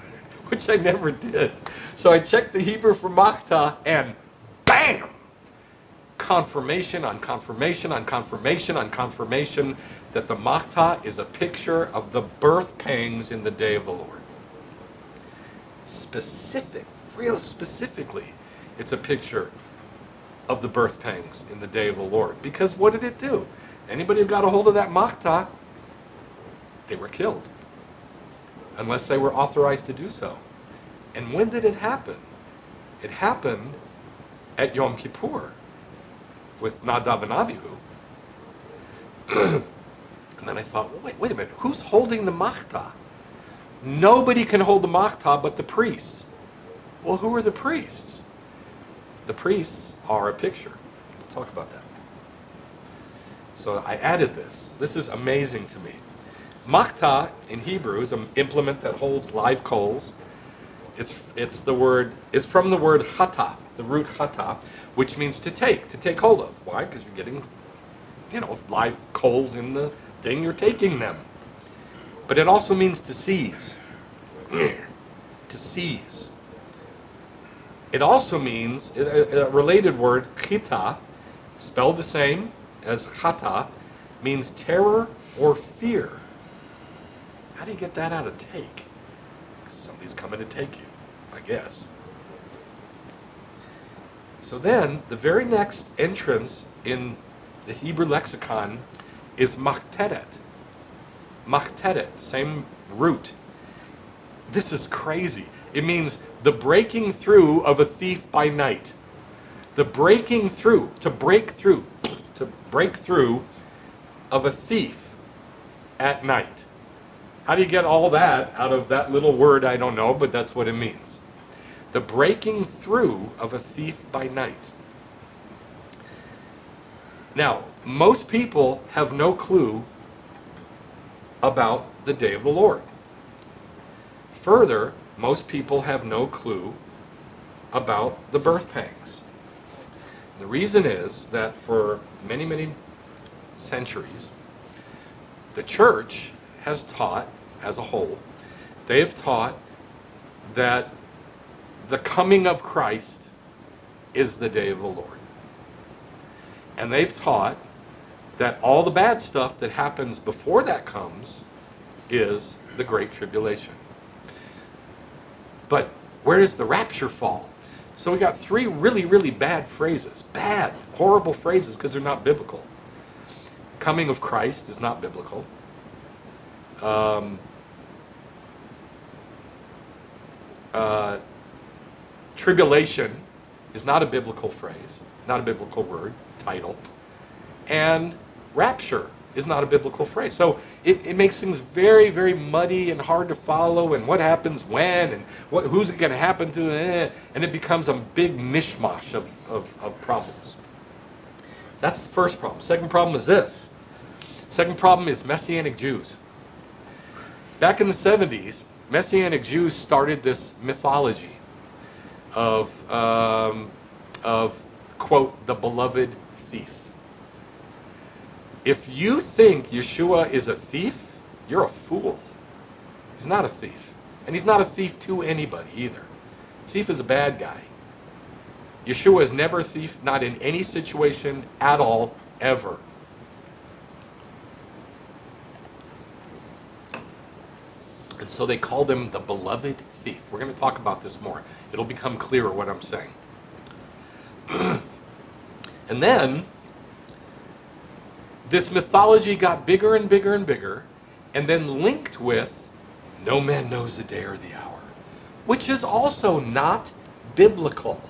which I never did. So I checked the Hebrew for Machtah, and bam! Confirmation on confirmation on confirmation on confirmation that the Machtah is a picture of the birth pangs in the day of the Lord. Real specifically, it's a picture of the birth pangs in the day of the Lord. Because what did it do? Anybody who got a hold of that Machtah, they were killed. Unless they were authorized to do so. And when did it happen? It happened at Yom Kippur with Nadav and Abihu. And then I thought, well, wait a minute, who's holding the Machtah? Nobody can hold the Machtah but the priests. Well, who are the priests? The priests are a picture. We'll talk about that. So I added this. This is amazing to me. Machtah in Hebrew is an implement that holds live coals. It's from the word chata, the root chata, which means to take hold of. Why? Because you're getting, live coals in the thing, you're taking them. But it also means to seize. To seize. It also means, a related word, chita, spelled the same as chata, means terror or fear. How do you get that out of take? Somebody's coming to take you, I guess. So then, the very next entrance in the Hebrew lexicon is machtet. Machtet, same root. This is crazy. It means the breaking through of a thief by night. The breaking through, to break through of a thief at night. How do you get all that out of that little word? I don't know, but that's what it means. The breaking through of a thief by night. Now, most people have no clue about the day of the Lord. Further, most people have no clue about the birth pangs. The reason is that for many, many centuries, the church has taught, as a whole, they have taught that the coming of Christ is the day of the Lord. And they've taught that all the bad stuff that happens before that comes is the Great Tribulation. But where does the rapture fall? So we got three really, really bad phrases. Bad, horrible phrases because they're not biblical. Coming of Christ is not biblical. Tribulation is not a biblical phrase, not a biblical word, title. And rapture is not a biblical phrase. So it makes things very, very muddy and hard to follow, and what happens when, and who's it going to happen to, and it becomes a big mishmash of problems. That's the first problem. Second problem is this. Second problem is Messianic Jews. Back in the 70s, Messianic Jews started this mythology of quote, the beloved thief. If you think Yeshua is a thief, you're a fool. He's not a thief. And he's not a thief to anybody either. Thief is a bad guy. Yeshua is never a thief, not in any situation at all, ever. And so they called him the beloved thief. We're going to talk about this more. It'll become clearer what I'm saying. And then this mythology got bigger and bigger and bigger, and then linked with no man knows the day or the hour, which is also not biblical.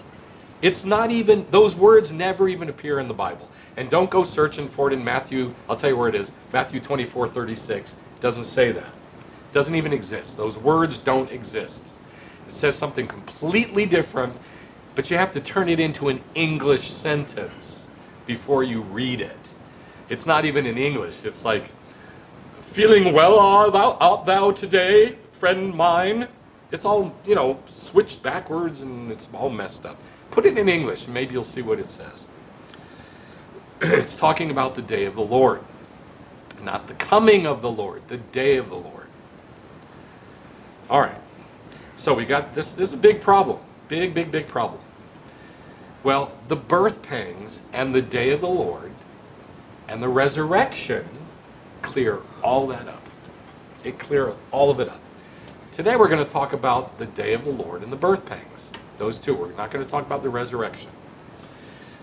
It's not even, those words never even appear in the Bible. And don't go searching for it in Matthew. I'll tell you where it is. Matthew 24:36. Doesn't say that. Doesn't even exist. Those words don't exist. It says something completely different, but you have to turn it into an English sentence before you read it. It's not even in English. It's like, feeling well art thou today, friend mine? It's all, switched backwards and it's all messed up. Put it in English and maybe you'll see what it says. It's talking about the day of the Lord. Not the coming of the Lord, the day of the Lord. All right. So we got this. This is a big problem. Big, big, big problem. Well, the birth pangs and the day of the Lord and the resurrection clear all that up. It clears all of it up. Today we're going to talk about the day of the Lord and the birth pangs. Those two. We're not going to talk about the resurrection.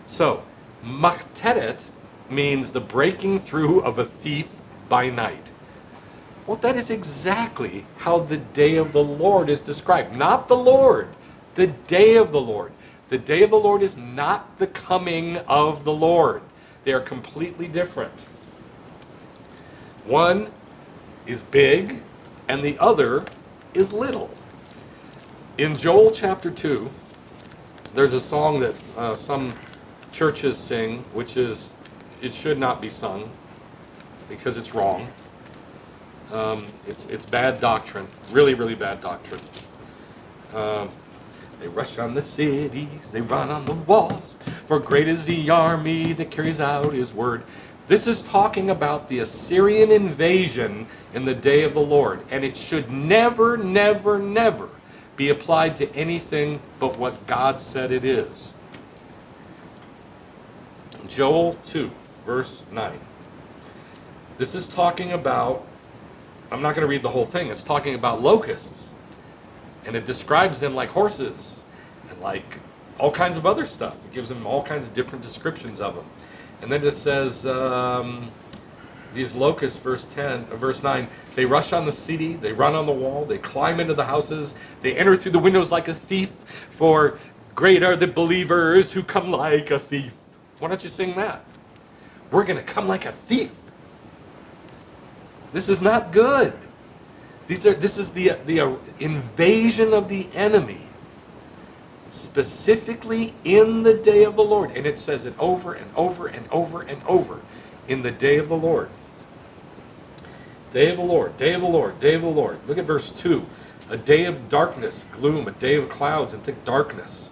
So, machtot means the breaking through of a thief by night. Well, that is exactly how the day of the Lord is described. Not the Lord, the day of the Lord. The day of the Lord is not the coming of the Lord. They are completely different. One is big and the other is little. In Joel chapter 2, there's a song that some churches sing, which is, it should not be sung because it's wrong. It's bad doctrine, really, really bad doctrine. They rush on the cities, they run on the walls, for great is the army that carries out his word. This is talking about the Assyrian invasion in the day of the Lord, and it should never, never, never be applied to anything but what God said it is. Joel 2, verse 9. This is talking about, I'm not going to read the whole thing, it's talking about locusts. And it describes them like horses and like all kinds of other stuff. It gives them all kinds of different descriptions of them. And then it says, these locusts, verse 9, they rush on the city, they run on the wall, they climb into the houses, they enter through the windows like a thief, for great are the believers who come like a thief. Why don't you sing that? We're going to come like a thief. This is not good. This is the invasion of the enemy, specifically in the day of the Lord. And it says it over and over and over and over. In the day of the Lord. Day of the Lord, day of the Lord, day of the Lord. Look at verse 2. A day of darkness, gloom, a day of clouds and thick darkness.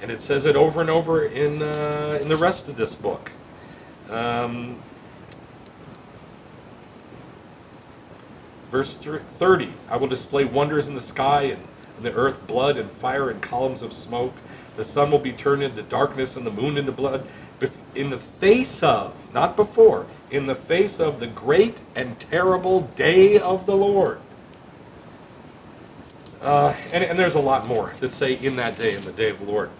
And it says it over and over in the rest of this book. Verse 30, I will display wonders in the sky and in the earth, blood and fire and columns of smoke. The sun will be turned into darkness and the moon into blood. In the face of, not before, in the face of the great and terrible day of the Lord. And there's a lot more that say in that day, in the day of the Lord.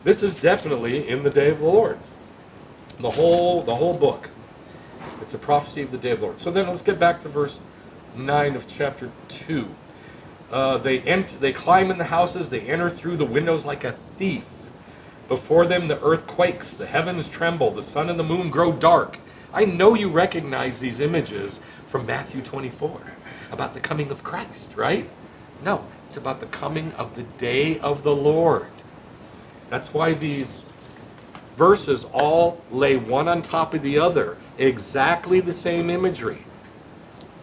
This is definitely in the day of the Lord. The whole book. It's a prophecy of the day of the Lord. So then let's get back to verse 9 of chapter 2. They climb in the houses, they enter through the windows like a thief. Before them the earth quakes, the heavens tremble, the sun and the moon grow dark. I know you recognize these images from Matthew 24 about the coming of Christ, right? No, it's about the coming of the day of the Lord. That's why these verses all lay one on top of the other, exactly the same imagery.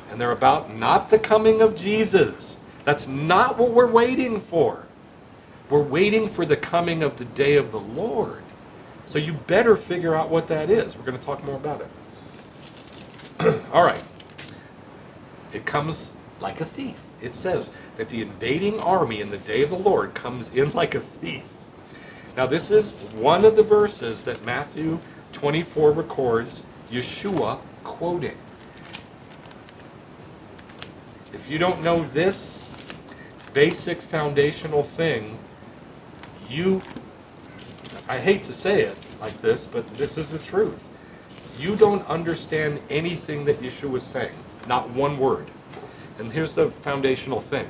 And they're about not the coming of Jesus. That's not what we're waiting for. We're waiting for the coming of the day of the Lord. So you better figure out what that is. We're going to talk more about it. All right. It comes like a thief. It says that the invading army in the day of the Lord comes in like a thief. Now this is one of the verses that Matthew 24 records Yeshua quoting. If you don't know this basic foundational thing, I hate to say it like this, but this is the truth. You don't understand anything that Yeshua is saying, not one word. And here's the foundational thing.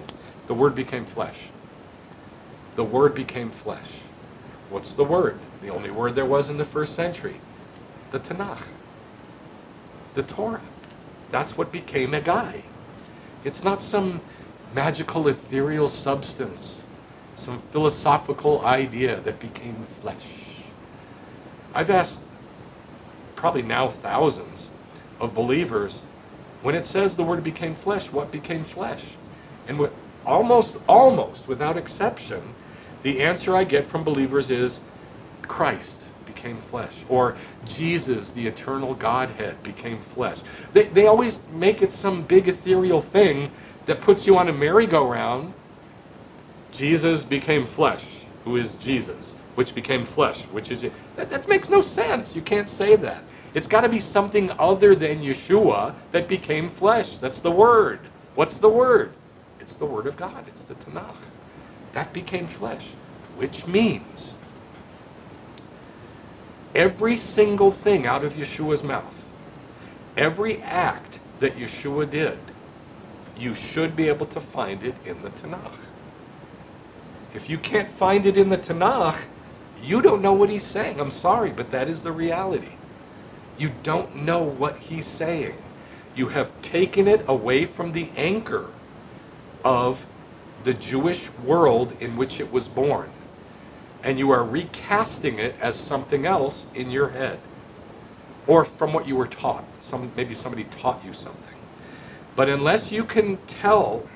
The Word became flesh. The Word became flesh. What's the Word? The only word there was in the first century. The Tanakh. The Torah. That's what became a guy. It's not some magical ethereal substance, some philosophical idea that became flesh. I've asked probably now thousands of believers, when it says the Word became flesh, what became flesh? And almost without exception, the answer I get from believers is Christ became flesh, or Jesus, the eternal Godhead, became flesh. They always make it some big ethereal thing that puts you on a merry-go-round. Jesus became flesh, who is Jesus, which became flesh, which is it. That makes no sense. You can't say that. It's got to be something other than Yeshua that became flesh. That's the Word. What's the Word? It's the Word of God. It's the Tanakh. That became flesh, which means every single thing out of Yeshua's mouth, every act that Yeshua did, you should be able to find it in the Tanakh. If you can't find it in the Tanakh, you don't know what he's saying. I'm sorry, but that is the reality. You don't know what he's saying. You have taken it away from the anchor of the Jewish world in which it was born. And you are recasting it as something else in your head. Or from what you were taught. Maybe somebody taught you something. But unless you can tell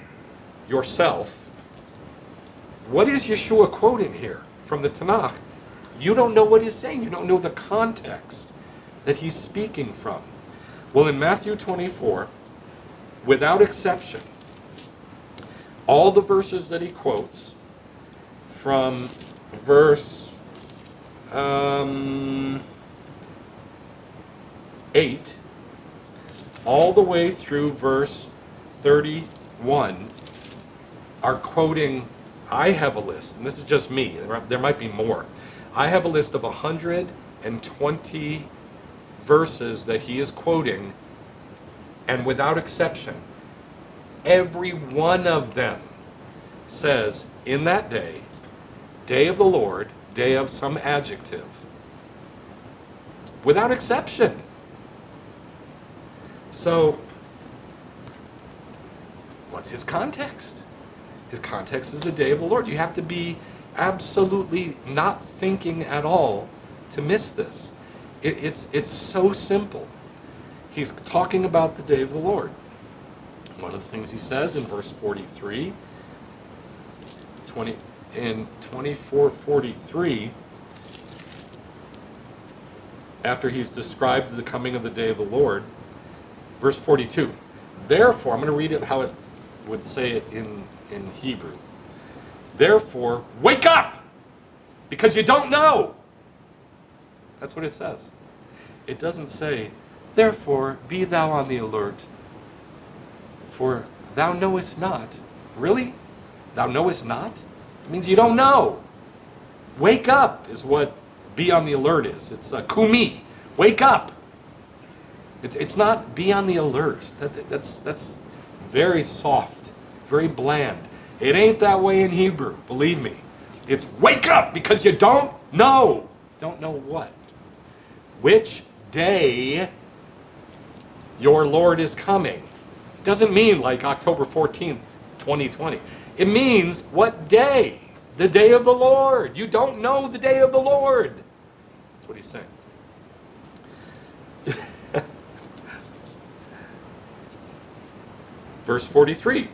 yourself, what is Yeshua quoting here from the Tanakh? You don't know what he's saying. You don't know the context that he's speaking from. Well, in Matthew 24, without exception, all the verses that he quotes from verse 8 all the way through verse 31 are quoting, I have a list, and this is just me, there might be more. I have a list of 120 verses that he is quoting, and without exception, every one of them says, in that day, day of the Lord, day of some adjective. Without exception. So, what's his context? His context is the day of the Lord. You have to be absolutely not thinking at all to miss this. It's so simple. He's talking about the day of the Lord. One of the things he says in verse 43, in 24:43, after he's described the coming of the day of the Lord, verse 42. Therefore, I'm going to read it how it would say it in Hebrew. Therefore, wake up, because you don't know. That's what it says. It doesn't say, therefore, be thou on the alert, for thou knowest not. Really? Thou knowest not? It means you don't know. Wake up is what be on the alert is. It's kumi. Wake up. It's not be on the alert. That's very soft, very bland. It ain't that way in Hebrew, believe me. It's wake up because you don't know. Don't know what? Which day your Lord is coming. Doesn't mean like October 14th, 2020. It means what day? The day of the Lord. You don't know the day of the Lord. That's what he's saying. Verse 43.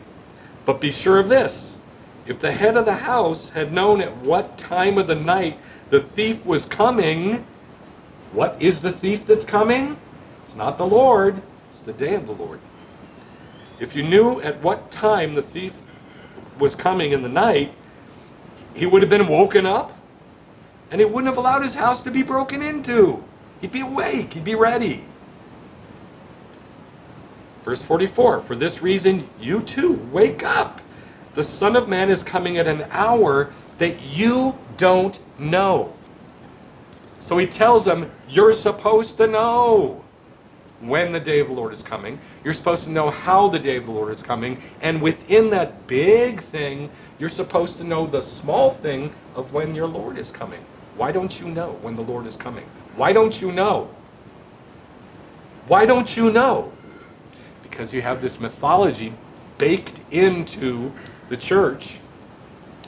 But be sure of this. If the head of the house had known at what time of the night the thief was coming, what is the thief that's coming? It's not the Lord. It's the day of the Lord. If you knew at what time the thief was coming in the night, he would have been woken up, and he wouldn't have allowed his house to be broken into. He'd be awake. He'd be ready. Verse 44, for this reason you too wake up. The Son of Man is coming at an hour that you don't know. So he tells them, you're supposed to know when the day of the Lord is coming. You're supposed to know how the day of the Lord is coming. And within that big thing, you're supposed to know the small thing of when your Lord is coming. Why don't you know when the Lord is coming? Why don't you know? Why don't you know? Because you have this mythology baked into the church,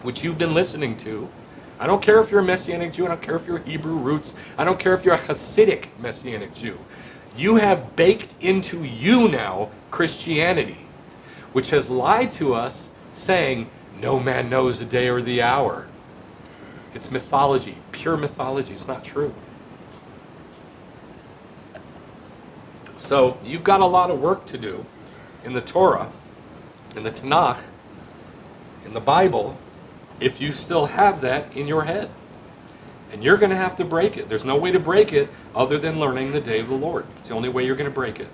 which you've been listening to. I don't care if you're a Messianic Jew. I don't care if you're Hebrew roots. I don't care if you're a Hasidic Messianic Jew. You have baked into you now Christianity, which has lied to us, saying, no man knows the day or the hour. It's mythology, pure mythology. It's not true. So you've got a lot of work to do in the Torah, in the Tanakh, in the Bible, if you still have that in your head. And you're going to have to break it. There's no way to break it other than learning the day of the Lord. It's the only way you're going to break it.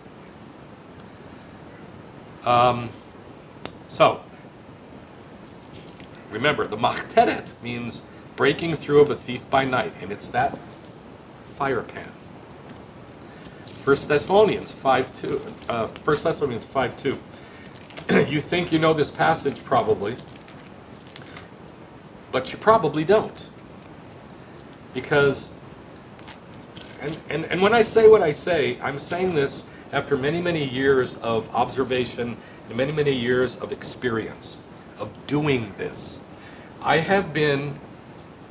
So, remember, the machtot means breaking through of a thief by night, and it's that firepan. 1 Thessalonians 5:2. You think you know this passage probably, but you probably don't. Because, and when I say what I say, I'm saying this after many, many years of observation and many, many years of experience of doing this. I have been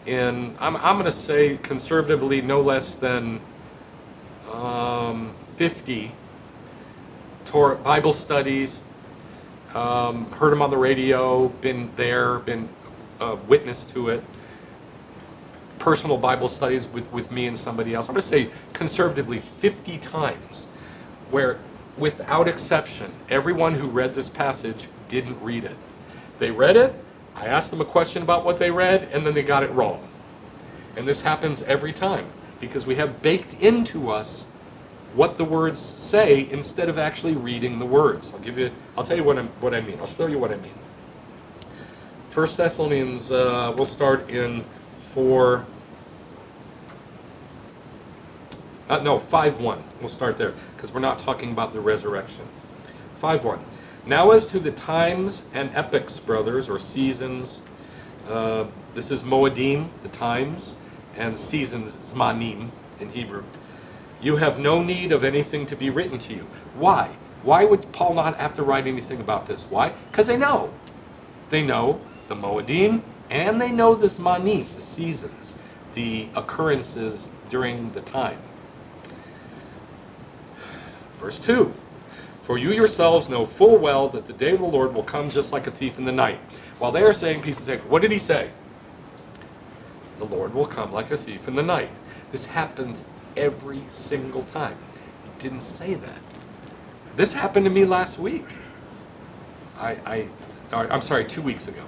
in, I'm going to say conservatively, no less than 50 Torah Bible studies, heard them on the radio, been there, been witness to it, personal Bible studies with me and somebody else. I'm going to say conservatively 50 times where, without exception, everyone who read this passage didn't read it. They read it, I asked them a question about what they read, and then they got it wrong. And this happens every time because we have baked into us what the words say instead of actually reading the words. I'll tell you what I mean. I'll show you what I mean. 1 Thessalonians, we'll start in 5:1. We'll start there because we're not talking about the resurrection. 5:1. Now as to the times and epochs, brothers, or seasons, this is Moedim, the times, and seasons, Zmanim in Hebrew. You have no need of anything to be written to you. Why? Why would Paul not have to write anything about this? Why? Because they know. They know the Moedim, and they know the Zmanim, the seasons, the occurrences during the time. Verse 2. For you yourselves know full well that the day of the Lord will come just like a thief in the night. While they are saying peace and safety, what did he say? the Lord will come like a thief in the night. This happens every single time. He didn't say that. This happened to me last week. I'm sorry, 2 weeks ago.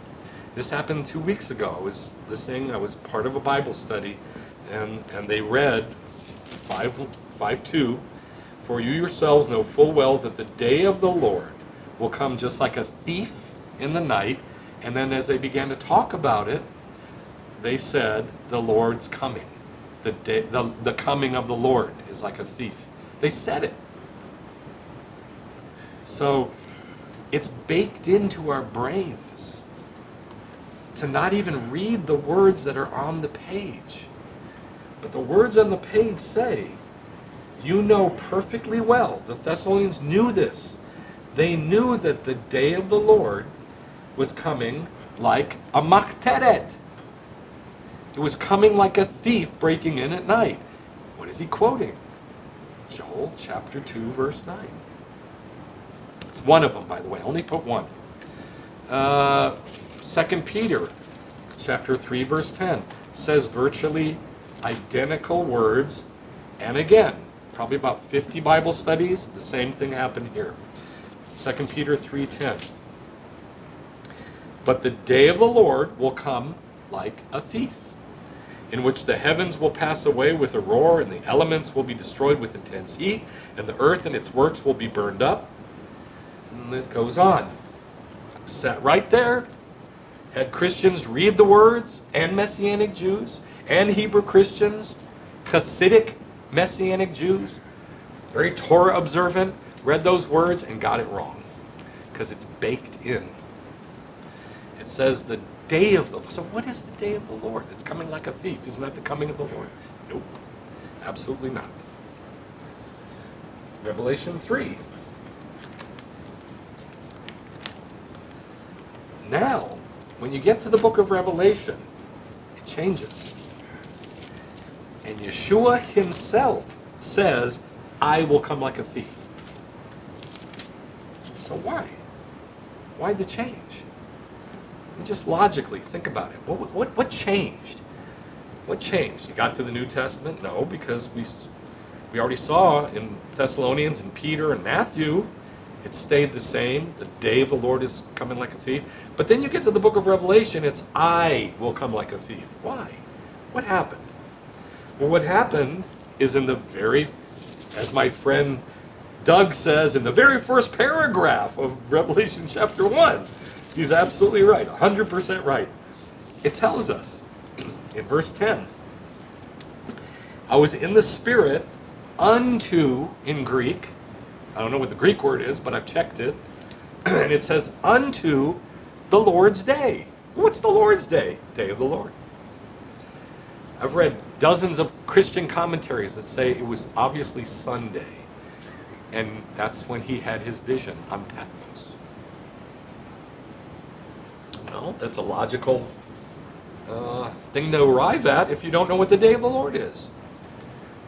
This happened 2 weeks ago. I was part of a Bible study, and they read 5:2, "For you yourselves know full well that the day of the Lord will come just like a thief in the night." And then as they began to talk about it, they said, "The Lord's coming. The coming of the Lord is like a thief." They said it. So it's baked into our brains to not even read the words that are on the page. But the words on the page say, you know perfectly well, the Thessalonians knew this. They knew that the day of the Lord was coming like a machtot. It was coming like a thief breaking in at night. What is he quoting? Joel chapter 2, verse 9. It's one of them, by the way. I only put one. 2 Peter chapter 3, verse 10 says virtually identical words. And again, probably about 50 Bible studies, the same thing happened here. 2 Peter 3:10. "But the day of the Lord will come like a thief, in which the heavens will pass away with a roar, and the elements will be destroyed with intense heat, and the earth and its works will be burned up." And it goes on. Sat right there, had Christians read the words, and Messianic Jews, and Hebrew Christians, Hasidic Messianic Jews, very Torah observant, read those words and got it wrong, because it's baked in. It says the day of the Lord. So what is the day of the Lord? It's coming like a thief. Isn't that the coming of the Lord? Nope. Absolutely not. Revelation 3. Now, when you get to the book of Revelation, it changes. And Yeshua himself says, "I will come like a thief." So why? Why the change? And just logically think about it. What changed? What changed? You got to the New Testament? No, because we already saw in Thessalonians and Peter and Matthew, it stayed the same. The day of the Lord is coming like a thief. But then you get to the book of Revelation, it's "I will come like a thief." Why? What happened? Well, what happened is as my friend Doug says, in the very first paragraph of Revelation chapter 1. He's absolutely right, 100% right. It tells us in verse 10, "I was in the Spirit unto," in Greek, I don't know what the Greek word is, but I've checked it, and it says, "unto the Lord's day." What's the Lord's day? Day of the Lord. I've read dozens of Christian commentaries that say it was obviously Sunday, and that's when he had his vision on Patmos. Well, that's a logical thing to arrive at if you don't know what the day of the Lord is.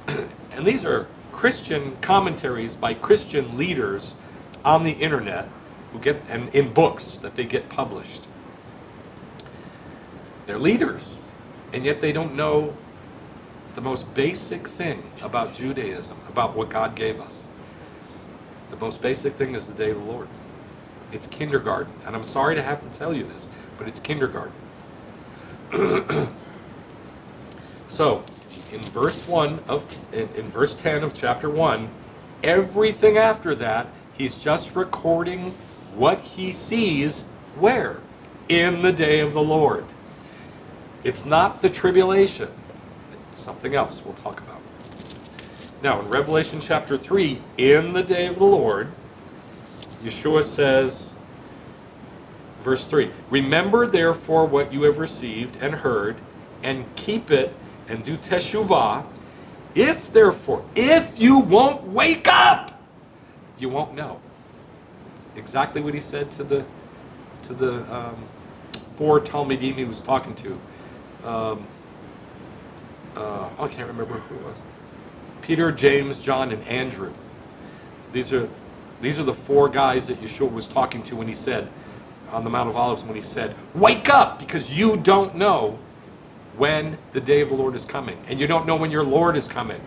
And these are Christian commentaries by Christian leaders on the internet and in books that they get published. They're leaders, and yet they don't know the most basic thing about Judaism, about what God gave us. The most basic thing is the day of the Lord. It's kindergarten, and I'm sorry to have to tell you this, but it's kindergarten. So, in verse 10 of chapter 1, everything after that, he's just recording what he sees where? In the day of the Lord. It's not the tribulation. It's something else we'll talk about. Now, in Revelation chapter 3, in the day of the Lord, Yeshua says, verse 3, "Remember therefore what you have received and heard, and keep it, and do teshuvah. If you won't wake up, you won't know." Exactly what he said to the 4 Talmidim he was talking to. I can't remember who it was. Peter, James, John, and Andrew. These are the 4 guys that Yeshua was talking to when he said, on the Mount of Olives, when he said, "Wake up, because you don't know when the day of the Lord is coming. And you don't know when your Lord is coming.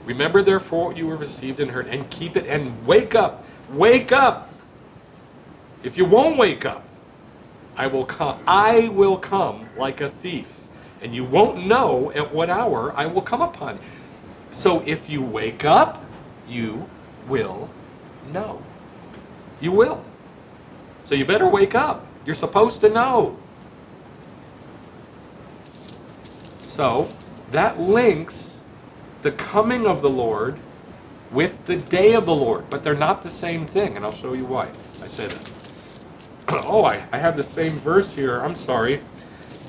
Remember therefore what you have received and heard, and keep it, and wake up. Wake up! If you won't wake up, I will come like a thief, and you won't know at what hour I will come upon you. So if you wake up, you will know. You will. So you better wake up. You're supposed to know. So that links the coming of the Lord with the day of the Lord, but they're not the same thing, and I'll show you why I say that. Oh, I have the same verse here. I'm sorry.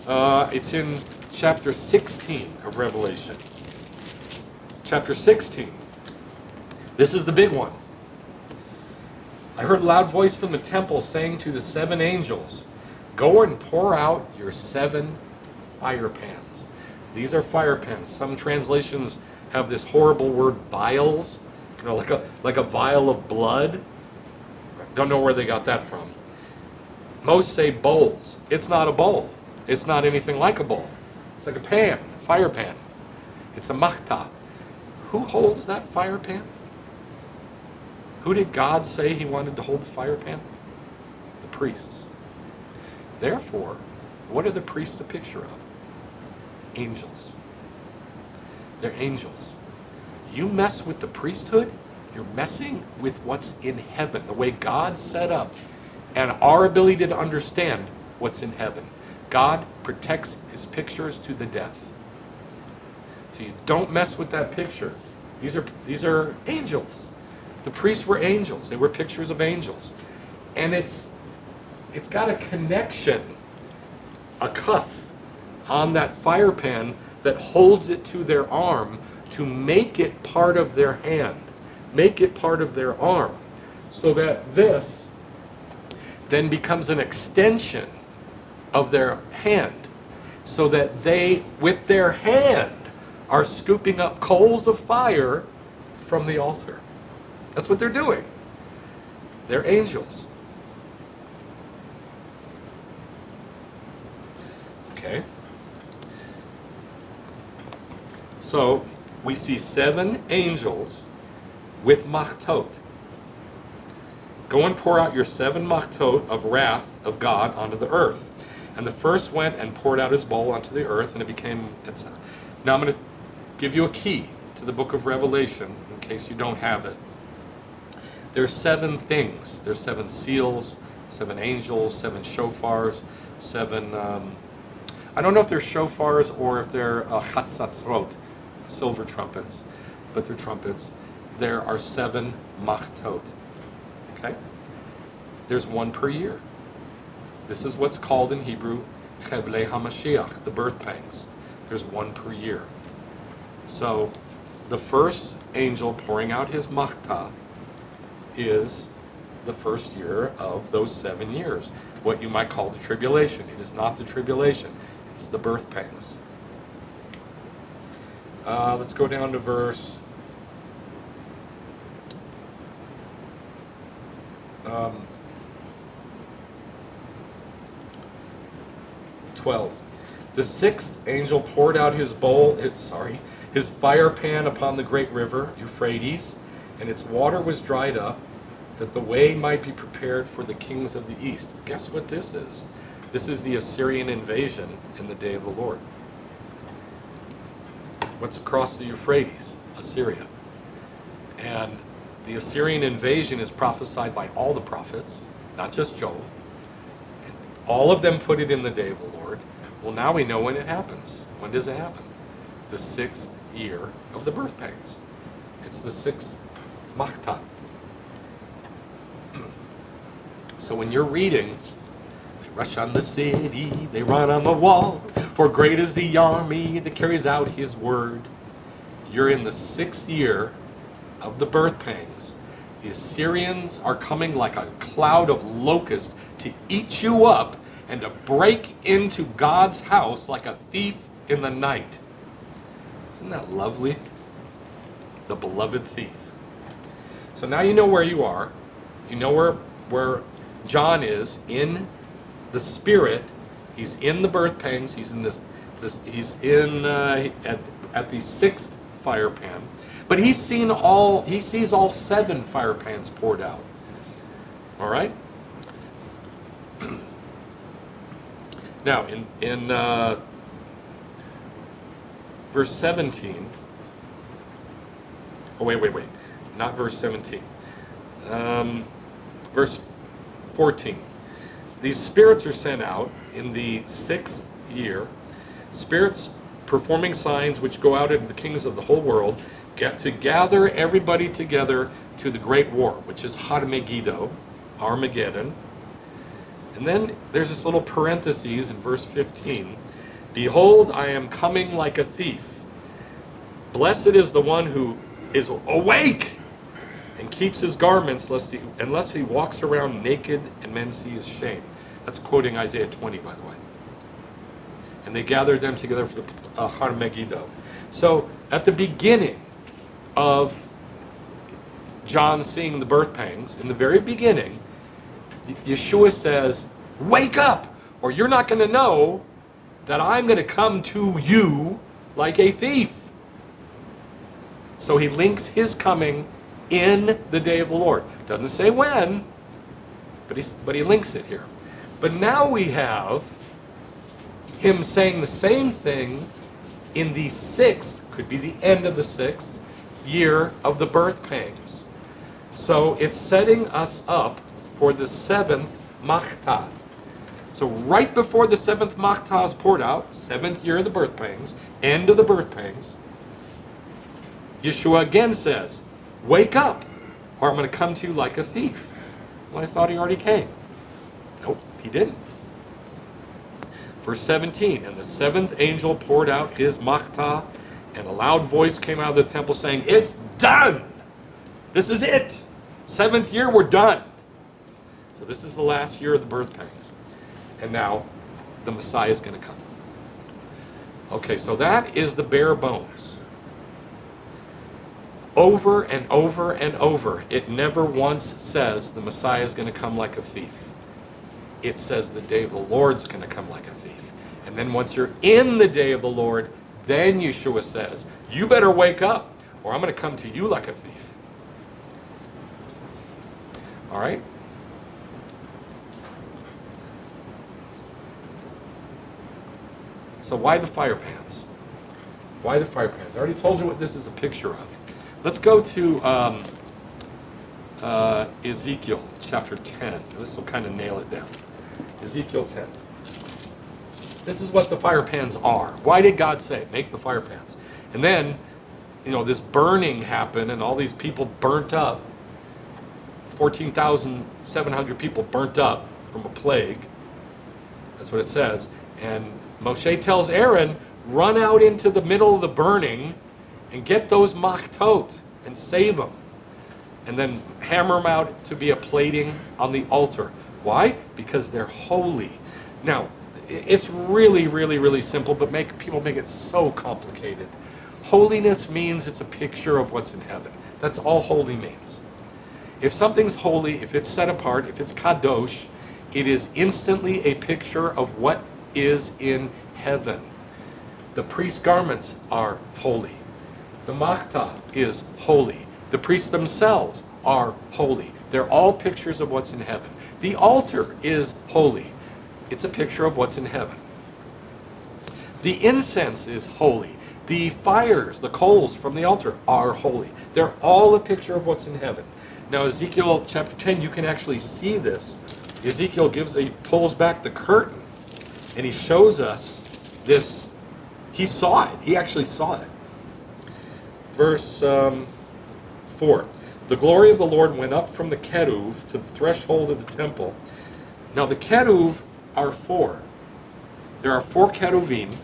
It's in chapter 16 of Revelation. Chapter 16. This is the big one. I heard a loud voice from the temple saying to the 7 angels, go and pour out your 7 firepans. These are firepans. Some translations have this horrible word vials, like a vial of blood. Don't know where they got that from. Most say bowls. It's not a bowl. It's not anything like a bowl. It's like a pan, fire pan. It's a Machtah. Who holds that fire pan? Who did God say he wanted to hold the fire pan? The priests. Therefore, what are the priests a picture of? Angels. They're angels. You mess with the priesthood, you're messing with what's in heaven, the way God set up, and our ability to understand what's in heaven. God protects his pictures to the death. So you don't mess with that picture. These are angels. The priests were angels. They were pictures of angels. And it's got a connection, a cuff on that fire pan that holds it to their arm to make it part of their hand, make it part of their arm, so that this then becomes an extension of their hand, so that they, with their hand, are scooping up coals of fire from the altar. That's what they're doing. They're angels. Okay. So we see 7 angels with machtot. Go and pour out your 7 machtot of wrath of God onto the earth. And the first went and poured out his bowl onto the earth, and it became, etc. Now I'm going to give you a key to the book of Revelation, in case you don't have it. There's 7 things. There's 7 seals, 7 angels, 7 shofars, 7, I don't know if they're shofars or if they're chatzatzrot, silver trumpets, but they're trumpets. There are 7 machtot. Okay? There's 1 per year. This is what's called in Hebrew Cheblei HaMashiach, the birthpangs. There's 1 per year. So the first angel pouring out his Machtah is the first year of those 7 years, what you might call the tribulation. It is not the tribulation, it's the birthpangs. Let's go down to verse 12. The 6th angel poured out his his fire pan upon the great river, Euphrates, and its water was dried up, that the way might be prepared for the kings of the east. Guess what this is? This is the Assyrian invasion in the day of the Lord. What's across the Euphrates? Assyria. And the Assyrian invasion is prophesied by all the prophets, not just Joel. And all of them put it in the day of the Lord. Well, now we know when it happens. When does it happen? The 6th year of the birthpangs. It's the 6th Machtah. So when you're reading, they rush on the city, they run on the wall, for great is the army that carries out his word. You're in the 6th year of the birthpangs. The Assyrians are coming like a cloud of locusts to eat you up and to break into God's house like a thief in the night. Isn't that lovely? The beloved thief. So now you know where you are. You know where John is in the spirit He's in the Birthpangs. He's in he's in at the 6th firepan, but he sees all 7 firepans poured out. All right. Now in verse 17. Oh wait, not verse 17. Verse 14. These spirits are sent out in the 6th year. Spirits performing signs which go out into the kings of the whole world, get to gather everybody together to the great war, which is Armageddon. And then there's this little parenthesis in verse 15. Behold, I am coming like a thief. Blessed is the one who is awake and keeps his garments, unless he walks around naked and men see his shame. That's quoting Isaiah 20, by the way. And they gathered them together for the Armageddon. So at the beginning of John seeing the birth pangs, in the very beginning, Yeshua says, wake up, or you're not going to know that I'm going to come to you like a thief. So he links his coming in the day of the Lord. Doesn't say when, but he links it here. But now we have him saying the same thing in the 6th, could be the end of the 6th year of the birth pangs. So it's setting us up for the 7th Machtah. So right before the 7th Machtah is poured out, 7th year of the birth pangs, end of the birth pangs, Yeshua again says, wake up, or I'm going to come to you like a thief. Well, I thought he already came. Nope, he didn't. Verse 17, and the 7th angel poured out his Machtah, and a loud voice came out of the temple saying, it's done! This is it! 7th year, we're done. So this is the last year of the birth pangs. And now the Messiah is going to come. Okay, so that is the bare bones. Over and over and over, it never once says the Messiah is going to come like a thief. It says the day of the Lord's going to come like a thief. And then once you're in the day of the Lord, then Yeshua says, you better wake up, or I'm going to come to you like a thief. All right? So why the firepans? Why the firepans? I already told you what this is a picture of. Let's go to Ezekiel chapter 10. This will kind of nail it down. Ezekiel 10. This is what the firepans are. Why did God say, make the firepans? And then, this burning happened and all these people burnt up. 14,700 people burnt up from a plague. That's what it says. And Moshe tells Aaron, run out into the middle of the burning and get those machtot and save them. And then hammer them out to be a plating on the altar. Why? Because they're holy. Now, it's really, really, really simple, but people make it so complicated. Holiness means it's a picture of what's in heaven. That's all holy means. If something's holy, if it's set apart, if it's kadosh, it is instantly a picture of what is in heaven. The priest's garments are holy. The Machtah is holy. The priests themselves are holy. They're all pictures of what's in heaven. The altar is holy. It's a picture of what's in heaven. The incense is holy. The fires, the coals from the altar are holy. They're all a picture of what's in heaven. Now, Ezekiel chapter 10, you can actually see this. Ezekiel pulls back the curtain, and he shows us this. He saw it. He actually saw it. Verse 4. The glory of the Lord went up from the keruv to the threshold of the temple. Now, the keruv are 4. There are 4 keruvim.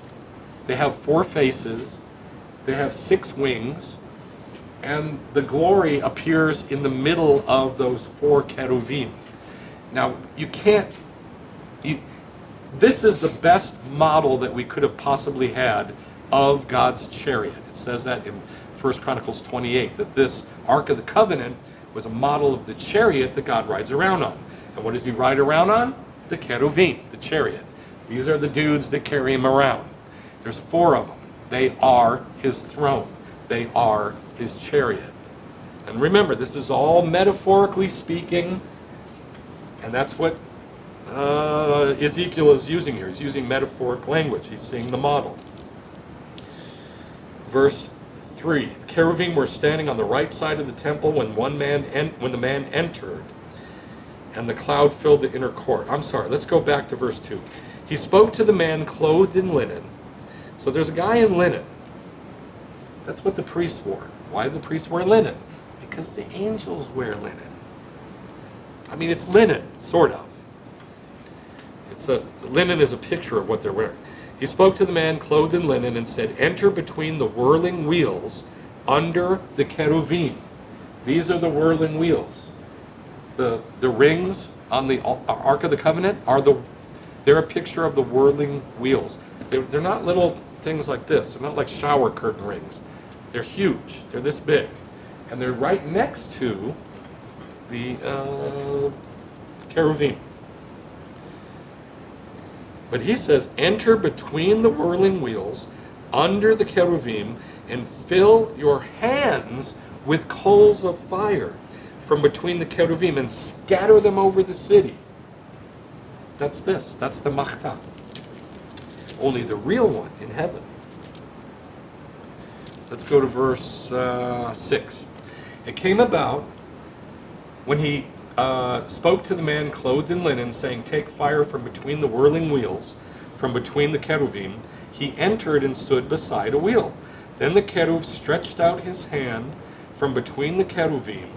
They have 4 faces. They have 6 wings. And the glory appears in the middle of those 4 keruvim. Now, this is the best model that we could have possibly had of God's chariot. It says that in 1 Chronicles 28, that this Ark of the Covenant was a model of the chariot that God rides around on. And what does he ride around on? The keruvim, the chariot. These are the dudes that carry him around. There's 4 of them. They are his throne. They are his chariot. And remember, this is all metaphorically speaking, and that's what Ezekiel is using here. He's using metaphoric language. He's seeing the model. Verse 3. The cherubim were standing on the right side of the temple when the man entered, and the cloud filled the inner court. I'm sorry, let's go back to verse 2. He spoke to the man clothed in linen. So there's a guy in linen. That's what the priests wore. Why do the priests wear linen? Because the angels wear linen. I mean, it's linen, sort of. Linen is a picture of what they're wearing. He spoke to the man clothed in linen and said, enter between the whirling wheels under the cherubim. These are the whirling wheels. The rings on the Ark of the Covenant they're a picture of the whirling wheels. They're not little things like this. They're not like shower curtain rings. They're huge. They're this big. And they're right next to the cherubim. But he says, enter between the whirling wheels under the cherubim and fill your hands with coals of fire from between the cherubim and scatter them over the city. That's this. That's the Machtah. Only the real one in heaven. Let's go to verse 6. It came about when he spoke to the man clothed in linen, saying, take fire from between the whirling wheels, from between the cherubim. He entered and stood beside a wheel. Then the cherub stretched out his hand from between the cherubim.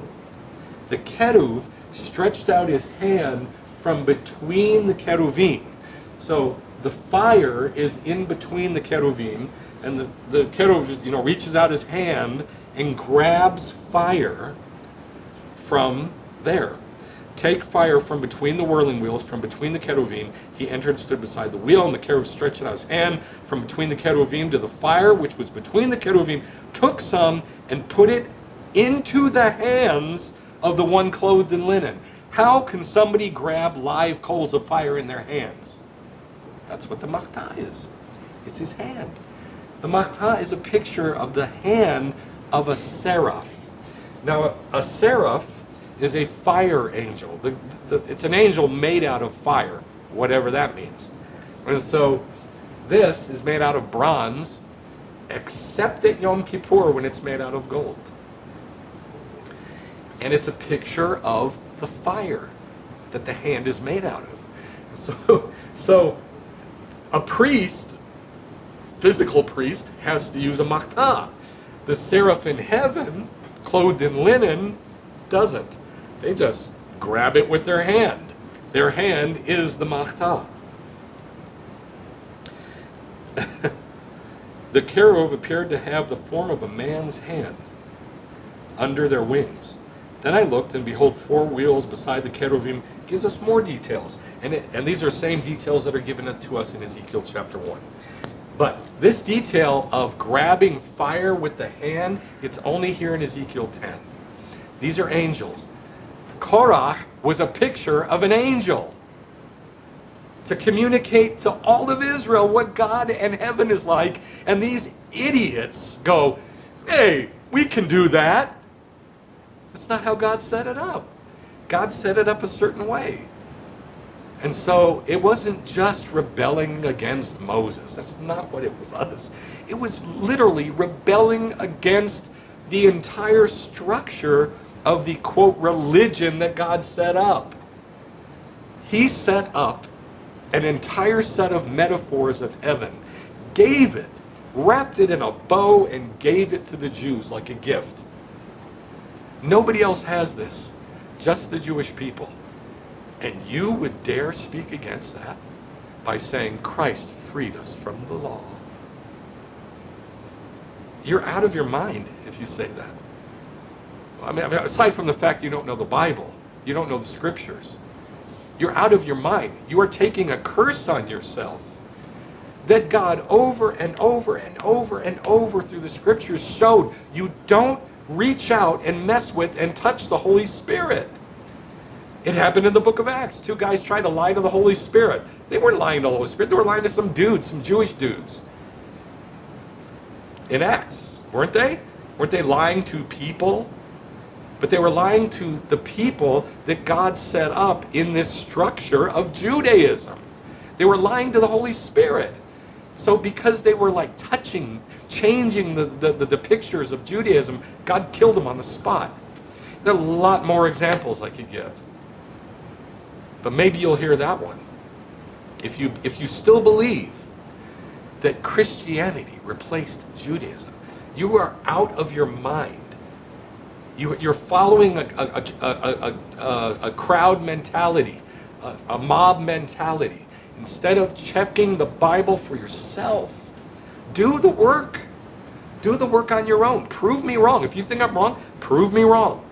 The cherub stretched out his hand from between the cherubim. So the fire is in between the cherubim, and the cherub reaches out his hand and grabs fire from there. Take fire from between the whirling wheels, from between the cherubim. He entered and stood beside the wheel, and the cherub stretched out his hand from between the cherubim to the fire, which was between the cherubim, took some and put it into the hands of the one clothed in linen. How can somebody grab live coals of fire in their hands? That's what the Machtah is. It's his hand. The Machtah is a picture of the hand of a seraph. Now, a seraph is a fire angel. It's an angel made out of fire, whatever that means. And so this is made out of bronze, except at Yom Kippur when it's made out of gold. And it's a picture of the fire that the hand is made out of. So a priest, physical priest, has to use a Machtah. The seraph in heaven, clothed in linen, doesn't. They just grab it with their hand. Their hand is the Machtah. The cherub appeared to have the form of a man's hand under their wings. Then I looked, and behold, 4 wheels beside the cherubim. Gives us more details. And these are same details that are given to us in Ezekiel chapter 1. But this detail of grabbing fire with the hand, it's only here in Ezekiel 10. These are angels. Korach was a picture of an angel to communicate to all of Israel what God and heaven is like. And these idiots go, hey, we can do that. That's not how God set it up. God set it up a certain way. And so it wasn't just rebelling against Moses. That's not what it was. It was literally rebelling against the entire structure of the, quote, religion that God set up. He set up an entire set of metaphors of heaven, gave it, wrapped it in a bow, and gave it to the Jews like a gift. Nobody else has this, just the Jewish people. And you would dare speak against that by saying Christ freed us from the law. You're out of your mind if you say that. I mean, aside from the fact you don't know the Bible, you don't know the scriptures, you're out of your mind. You are taking a curse on yourself that God over and over and over and over through the scriptures showed you don't reach out and mess with and touch the Holy Spirit. It happened in the book of Acts. Two guys tried to lie to the Holy Spirit. They weren't lying to the Holy Spirit. They were lying to some dudes, some Jewish dudes. In Acts, weren't they? Weren't they lying to people? But they were lying to the people that God set up in this structure of Judaism. They were lying to the Holy Spirit. So because they were like changing the pictures of Judaism, God killed them on the spot. There are a lot more examples I could give. But maybe you'll hear that one. If you still believe that Christianity replaced Judaism, you are out of your mind. You're following a crowd mentality, a mob mentality, instead of checking the Bible for yourself. Do the work. Do the work on your own. Prove me wrong. If you think I'm wrong, prove me wrong.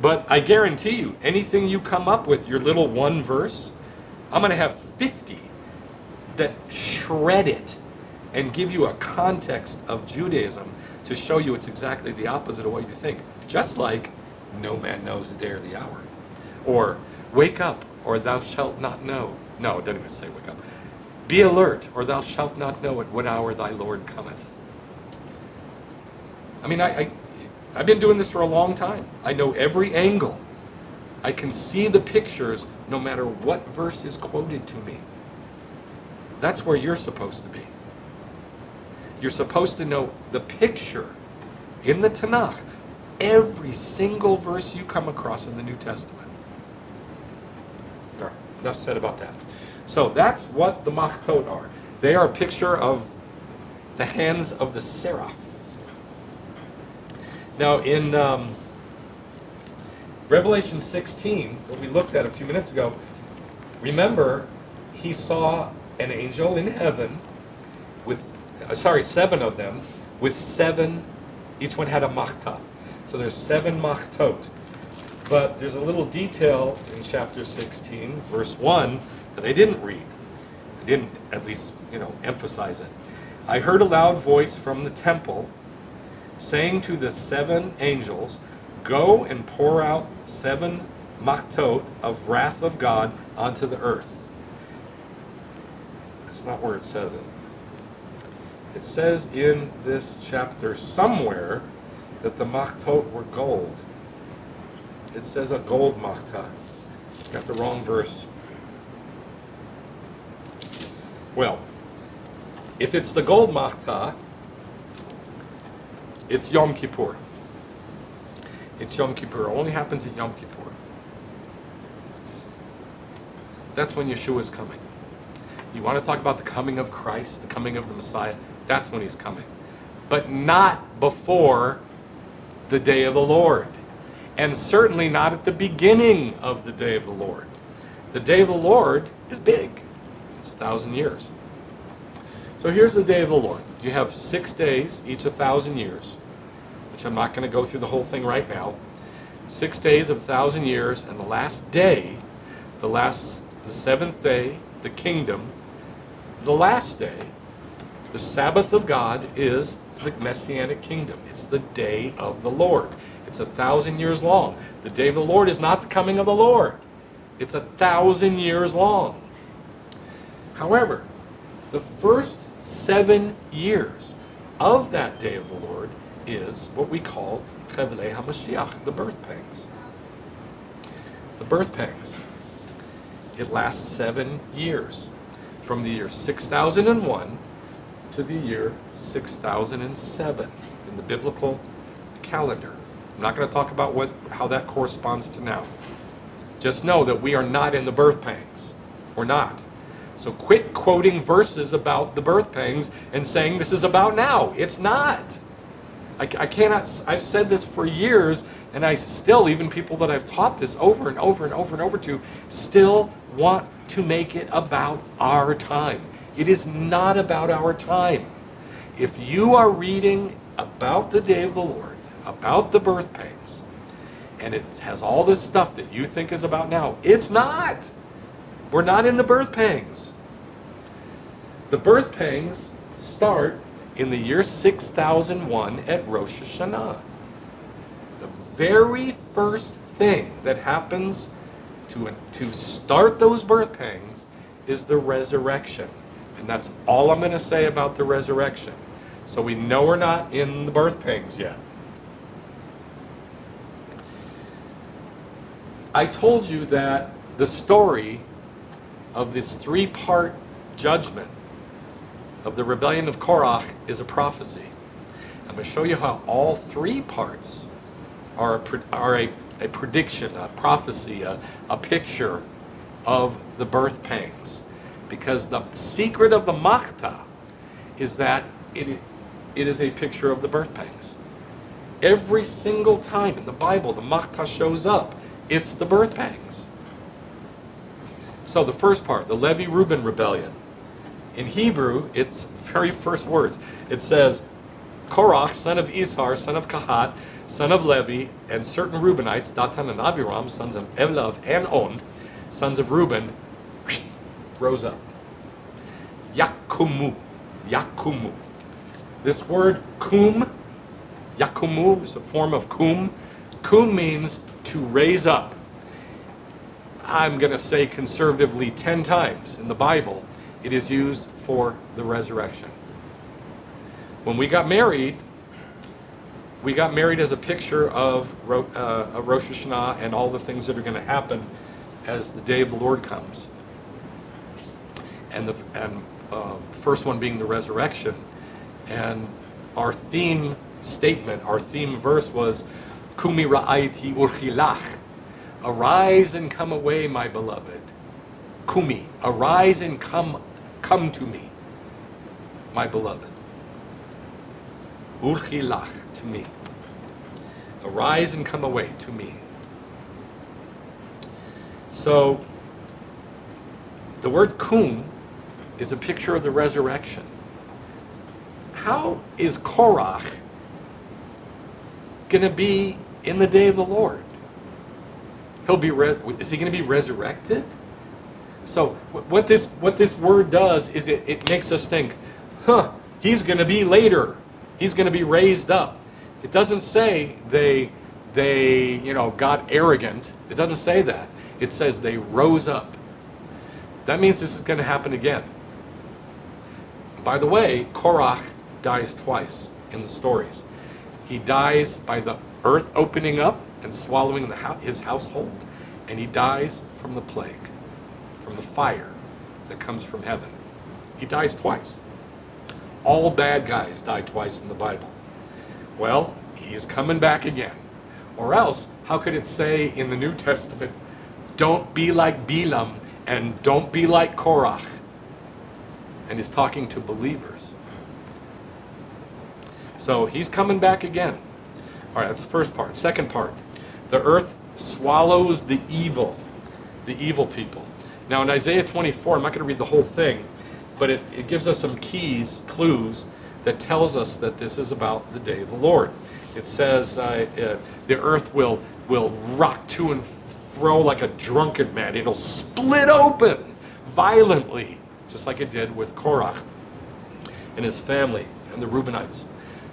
But I guarantee you, anything you come up with, your little one verse, I'm going to have 50 that shred it and give you a context of Judaism to show you it's exactly the opposite of what you think. Just like, no man knows the day or the hour. Or, wake up, or thou shalt not know. No, it doesn't even say wake up. Be alert, or thou shalt not know at what hour thy Lord cometh. I mean, I've been doing this for a long time. I know every angle. I can see the pictures no matter what verse is quoted to me. That's where you're supposed to be. You're supposed to know the picture in the Tanakh, every single verse you come across in the New Testament. All right, enough said about that. So that's what the machtot are. They are a picture of the hands of the seraph. Now in Revelation 16, what we looked at a few minutes ago, remember, he saw an angel in heaven with, 7 of them, with 7, each one had a Machtah. So there's 7 machtot. But there's a little detail in chapter 16, verse 1, that I didn't read. I didn't, at least, emphasize it. I heard a loud voice from the temple saying to the 7 angels, go and pour out 7 machtot of wrath of God onto the earth. That's not where it says it. It says in this chapter somewhere that the machtot were gold. It says a gold Machtah. Got the wrong verse. Well, if it's the gold Machtah, it's Yom Kippur. It's Yom Kippur. It only happens at Yom Kippur. That's when Yeshua is coming. You want to talk about the coming of Christ, the coming of the Messiah? That's when he's coming. But not before the day of the Lord. And certainly not at the beginning of the day of the Lord. The day of the Lord is big. It's 1,000 years. So here's the day of the Lord. You have 6 days, each 1,000 years, which I'm not going to go through the whole thing right now. 6 days of 1,000 years, and the last day, the 7th day, the kingdom, the last day, the Sabbath of God is the Messianic kingdom. It's the day of the Lord. It's 1,000 years long. The day of the Lord is not the coming of the Lord. It's 1,000 years long. However, the first 7 years of that day of the Lord is what we call Chevlei HaMashiach, the birthpangs. The birthpangs. It lasts 7 years, from the year 6001 to the year 6007 in the biblical calendar. I'm not going to talk about how that corresponds to now. Just know that we are not in the birthpangs. We're not. So quit quoting verses about the birthpangs and saying this is about now. It's not. I cannot. I've said this for years, and I still, even people that I've taught this over and over and over and over to, still want to make it about our time. It is not about our time. If you are reading about the day of the Lord, about the birth pangs, and it has all this stuff that you think is about now, it's not. We're not in the birth pangs. The birth pangs start in the year 6001 at Rosh Hashanah. The very first thing that happens to start those birth pangs is the resurrection. And that's all I'm going to say about the resurrection. So we know we're not in the birth pangs yet. I told you that the story of this three-part judgment of the rebellion of Korah is a prophecy. I'm going to show you how all three parts are a prediction, a prophecy, a picture of the birth pangs. Because the secret of the Machtah is that it is a picture of the birth pangs. Every single time in the Bible the Machtah shows up, it's the birth pangs. So the first part, the Levi-Reuben rebellion. In Hebrew, its very first words, it says, Korach, son of Ishar, son of Kahat, son of Levi, and certain Reubenites, Datan and Abiram, sons of Evlav and On, sons of Reuben, rose up. Yakumu. Yakumu. This word kum, yakumu, is a form of kum. Kum means to raise up. I'm going to say conservatively 10 times in the Bible it is used for the resurrection. When we got married as a picture of Rosh Hashanah and all the things that are going to happen as the day of the Lord comes. And the first one being the resurrection. And our theme statement, our theme verse was, Kumi ra'aiti urchilach. Arise and come away, my beloved. Kumi, arise and come to me, my beloved. Urchilach, to me. Arise and come away to me. So, the word kum is a picture of the resurrection. How is Korah going to be in the day of the Lord? Is he going to be resurrected? So what this word does is it makes us think, he's going to be later. He's going to be raised up. It doesn't say they got arrogant. It doesn't say that. It says they rose up. That means this is going to happen again. By the way, Korah dies twice in the stories. He dies by the earth opening up and swallowing his household, and he dies from the plague, from the fire that comes from heaven. He dies twice. All bad guys die twice in the Bible. Well, he's coming back again. Or else, how could it say in the New Testament, don't be like Balaam and don't be like Korah? And he's talking to believers. So he's coming back again. All right, that's the first part. Second part, the earth swallows the evil people. Now in Isaiah 24, I'm not going to read the whole thing, but it gives us some clues that tells us that this is about the day of the Lord. It says the earth will rock to and fro like a drunken man. It'll split open violently, just like it did with Korah and his family and the Reubenites.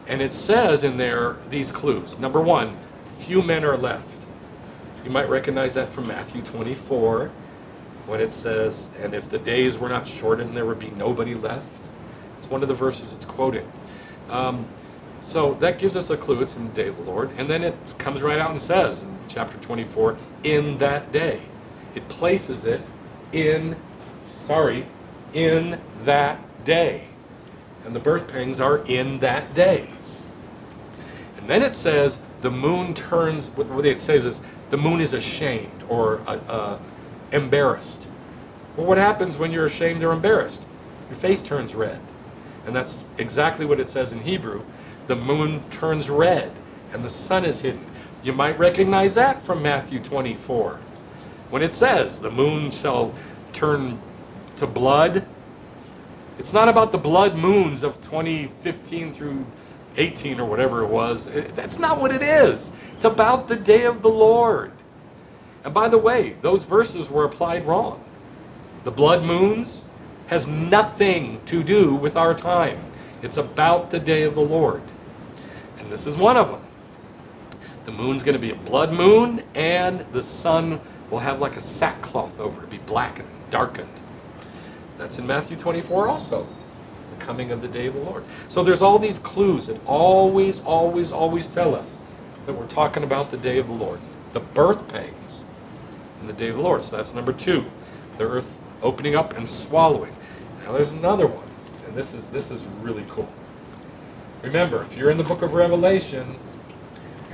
And it says in there these clues. Number one, few men are left. You might recognize that from Matthew 24, when it says, and if the days were not shortened, there would be nobody left. It's one of the verses it's quoting. So that gives us a clue. It's in the day of the Lord. And then it comes right out and says in chapter 24, in that day. It places it in that day. And the birth pangs are in that day. And then it says the moon turns, what it says is the moon is ashamed or embarrassed. Well, what happens when you're ashamed or embarrassed? Your face turns red. And that's exactly what it says in Hebrew. The moon turns red and the sun is hidden. You might recognize that from Matthew 24. When it says the moon shall turn to blood, it's not about the blood moons of 2015 through 18 or whatever it was. That's not what it is. It's about the day of the Lord. And by the way, those verses were applied wrong. The blood moons has nothing to do with our time. It's about the day of the Lord. And this is one of them. The moon's going to be a blood moon, and the sun will have like a sackcloth over it, be blackened, darkened. That's in Matthew 24 also, the coming of the day of the Lord. So there's all these clues that always, always, always tell us that we're talking about the day of the Lord. The birth pangs in the day of the Lord. So that's number 2. The earth opening up and swallowing. Now there's another one, and this is really cool. Remember, if you're in the book of Revelation,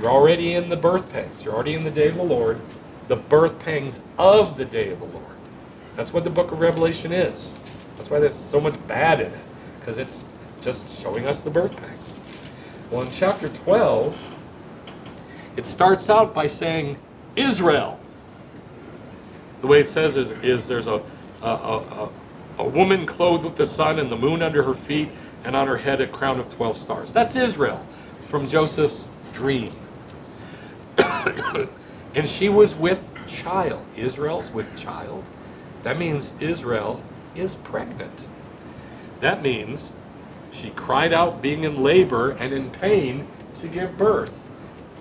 you're already in the birth pangs. You're already in the day of the Lord. The birth pangs of the day of the Lord. That's what the book of Revelation is. That's why there's so much bad in it, because it's just showing us the birth pangs. Well, in chapter 12, it starts out by saying Israel. The way it says is there's a woman clothed with the sun and the moon under her feet, and on her head a crown of 12 stars. That's Israel from Joseph's dream. And she was with child. Israel's with child. That means Israel is pregnant. That means she cried out being in labor and in pain to give birth.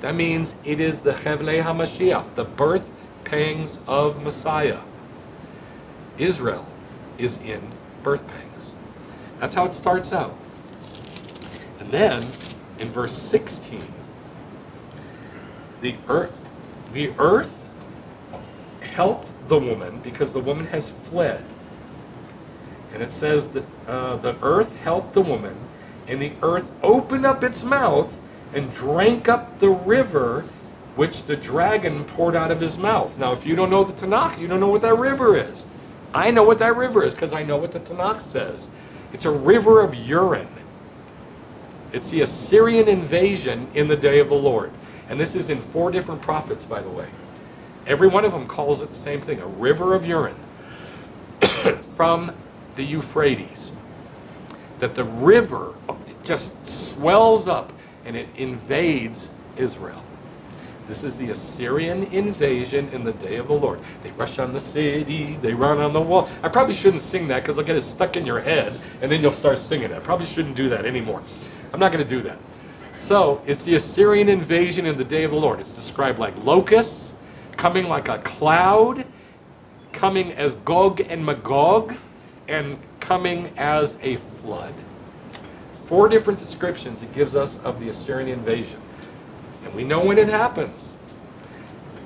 That means it is the Chevlei HaMashiach, the birth pangs of Messiah. Israel is in birth pangs. That's how it starts out. And then, in verse 16, the earth helped the woman because the woman has fled. And it says that the earth helped the woman, and the earth opened up its mouth and drank up the river which the dragon poured out of his mouth. Now, if you don't know the Tanakh, you don't know what that river is. I know what that river is because I know what the Tanakh says. It's a river of urine. It's the Assyrian invasion in the day of the Lord. And this is in 4 different prophets, by the way. Every one of them calls it the same thing, a river of urine from the Euphrates. That the river just swells up and it invades Israel. This is the Assyrian invasion in the day of the Lord. They rush on the city, they run on the wall. I probably shouldn't sing that because it'll get it stuck in your head and then you'll start singing it. I probably shouldn't do that anymore. I'm not going to do that. So, it's the Assyrian invasion in the day of the Lord. It's described like locusts, coming like a cloud, coming as Gog and Magog, and coming as a flood. 4 different descriptions it gives us of the Assyrian invasion. And we know when it happens.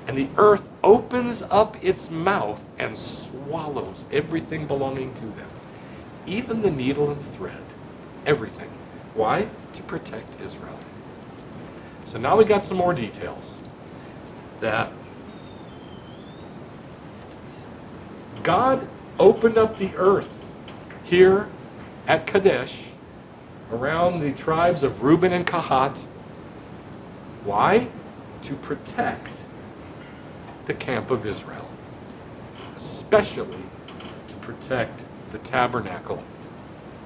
And the earth opens up its mouth and swallows everything belonging to them. Even the needle and thread. Everything. Why? To protect Israel. So now we got some more details. That God opened up the earth here at Kadesh around the tribes of Reuben and Kahat. Why? To protect the camp of Israel. Especially to protect the tabernacle